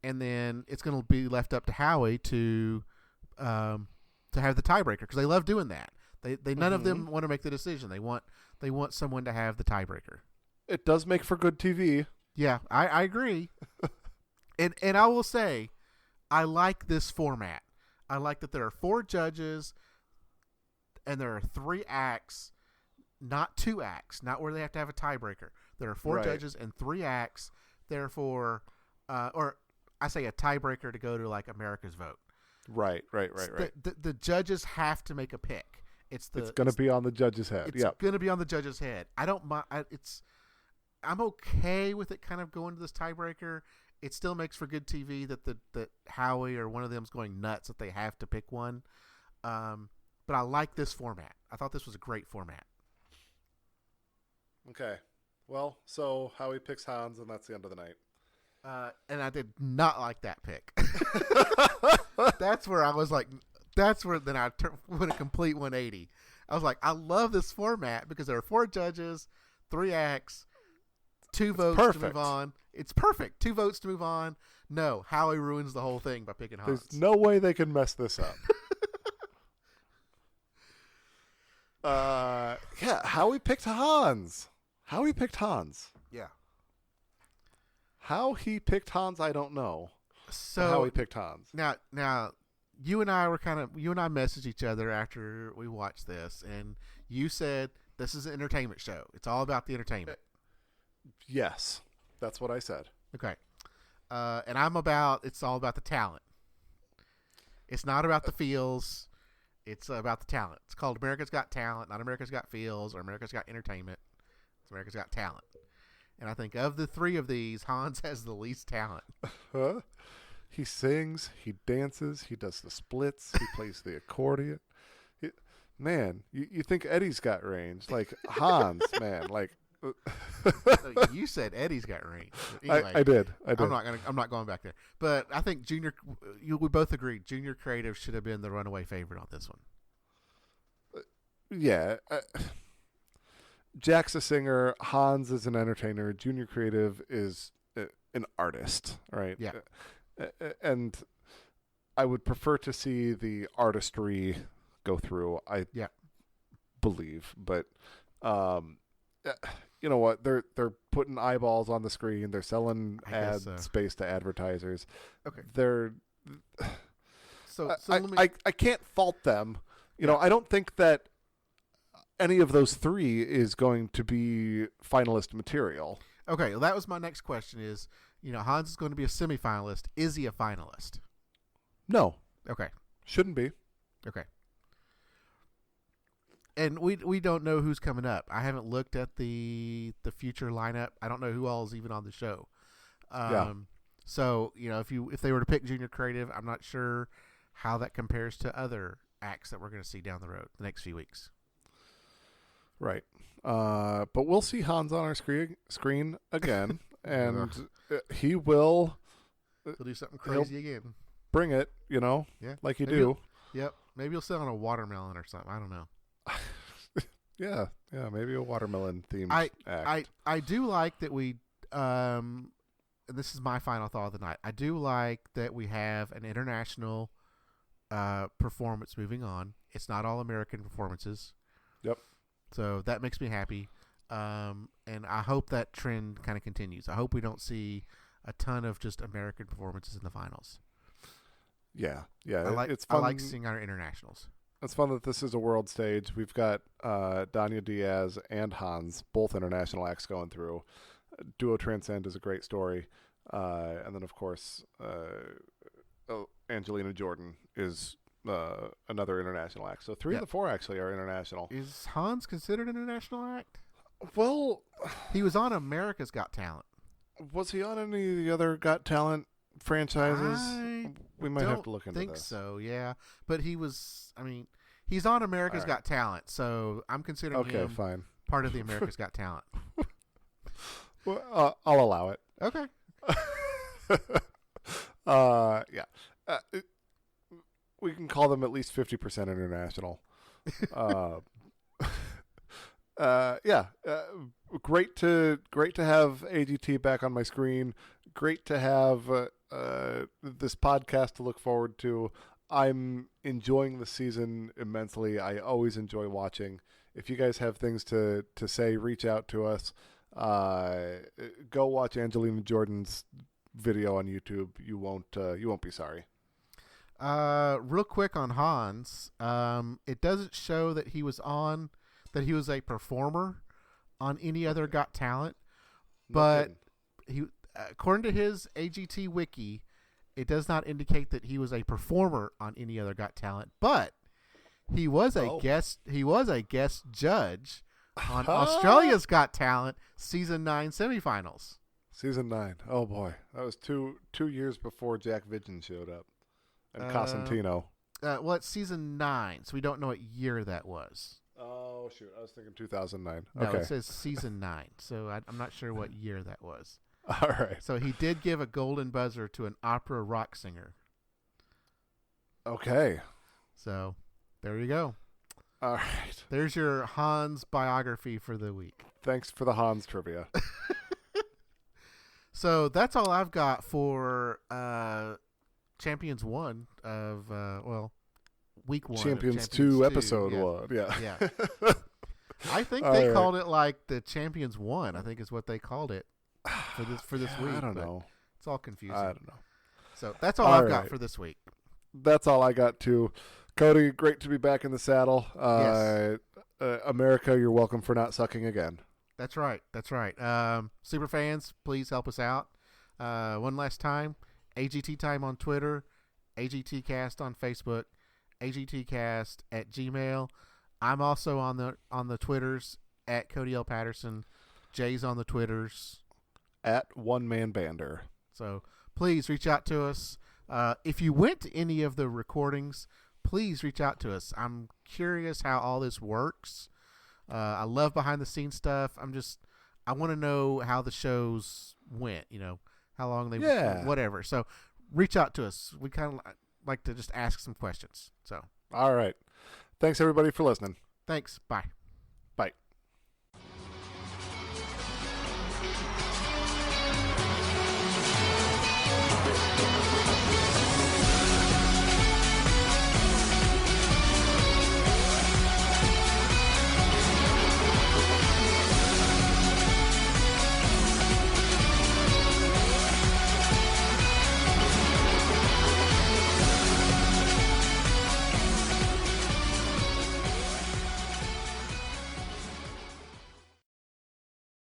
and then it's going to be left up to Howie to have the tiebreaker, because they love doing that. They none of them want to make the decision. They want someone to have the tiebreaker. It does make for good TV. Yeah, I agree. and I will say, I like this format. I like that there are 4 judges, and there are 3 acts, not 2 acts, not where they have to have a tiebreaker. There are 4 judges and 3 acts. Therefore, or I say a tiebreaker to go to America's vote. Right. The judges have to make a pick. It's going to be on the judge's head. It's going to be on the judge's head. I don't mind. I'm okay with it kind of going to this tiebreaker. It still makes for good TV that Howie or one of them is going nuts that they have to pick one. But I like this format. I thought this was a great format. Okay. Well, so Howie picks Hans, and that's the end of the night. And I did not like that pick. That's where I was like, then I went a complete 180. I was like, I love this format because there are 4 judges, 3 acts, 2 votes to move on. It's perfect. 2 votes to move on. No, Howie ruins the whole thing by picking Hans. There's no way they can mess this up. Yeah, Howie picked Hans. Yeah. How he picked Hans, I don't know. So how he picked Hans. Now, you and I messaged each other after we watched this, and you said this is an entertainment show. It's all about the entertainment. Yes, that's what I said. Okay. And it's all about the talent. It's not about the feels. It's about the talent. It's called America's Got Talent, not America's Got Feels or America's Got Entertainment. It's America's Got Talent. And I think of the three of these, Hans has the least talent. Huh? He sings, he dances, he does the splits, he plays the accordion. Man, you think Eddie's got range. Like, Hans, man, like... You said Eddie's got range. Anyway, I did. I'm not going back there. But I think we both agreed Junior Creative should have been the runaway favorite on this one. Yeah. Jack's a singer. Hans is an entertainer. Junior Creative is an artist, right? Yeah. And I would prefer to see the artistry go through. I believe, but you know what? They're putting eyeballs on the screen. They're selling ad space to advertisers. Okay. So I can't fault them. You know, I don't think that any of those three is going to be finalist material. Okay, well, that was my next question is, Hans is going to be a semifinalist. Is he a finalist? No. Okay. Shouldn't be. Okay. And we don't know who's coming up. I haven't looked at the future lineup. I don't know who all is even on the show. So, if they were to pick Junior Creative, I'm not sure how that compares to other acts that we're going to see down the road the next few weeks. Right. But we'll see Hans on our screen again, and he'll do something crazy again. Bring it, like you do. Yep. Maybe he'll sit on a watermelon or something. I don't know. Yeah, maybe a watermelon themed act. I do like that we this is my final thought of the night. I do like that we have an international performance moving on. It's not all American performances. Yep. So that makes me happy. And I hope that trend kind of continues. I hope we don't see a ton of just American performances in the finals. Yeah. It's fun. I like seeing our internationals. It's fun that this is a world stage. We've got Danya Diaz and Hans, both international acts going through. Duo Transcend is a great story. And then, of course, Angelina Jordan is another international act. So 3 of the 4 actually are international. Is Hans considered an international act? Well, he was on America's Got Talent. Was he on any of the other Got Talent franchises? We might have to look into this. I think so, yeah. But he was, he's on America's Got Talent, so I'm considering him fine. Part of the America's Got Talent. Well, I'll allow it. Okay. We can call them at least 50% international. Great to have AGT back on my screen. Great to have this podcast to look forward to. I'm enjoying the season immensely. I always enjoy watching. If you guys have things to say, reach out to us. Go watch Angelina Jordan's video on YouTube. You won't be sorry. Real quick on Hans, it doesn't show that he was a performer on any other Got Talent, but he, according to his AGT wiki, it does not indicate that he was a performer on any other Got Talent, but he was a guest. He was a guest judge on Australia's Got Talent season 9 semifinals. Season 9. Oh boy, that was two years before Jack Vidgen showed up and Cosentino. Well, it's season 9, so we don't know what year that was. Oh shoot, I was thinking 2009. No, okay. It says season 9, so I'm not sure what year that was. All right. So he did give a golden buzzer to an opera rock singer. Okay. So there you go. All right. There's your Hans biography for the week. Thanks for the Hans trivia. So that's all I've got for Champions 1 of, week 1. Champions 2, episode 1. Yeah. I think they called it like the Champions 1, I think is what they called it for this week. I don't know. It's all confusing. I don't know. So that's all I've got for this week. That's all I got too. Cody, great to be back in the saddle. Yes. America, you're welcome for not sucking again. That's right. Super fans, please help us out. One last time, AGT Time on Twitter, AGTcast on Facebook, AGTcast at Gmail. I'm also on the Twitters at Cody L. Patterson. Jay's on the Twitters. at One Man Bander. So please reach out to us. If you went to any of the recordings, please reach out to us. I'm curious how all this works. I love behind the scenes stuff. I want to know how the shows went, how long they, whatever. So reach out to us. We kind of like to just ask some questions. So, all right. Thanks everybody for listening. Thanks. Bye. Bye.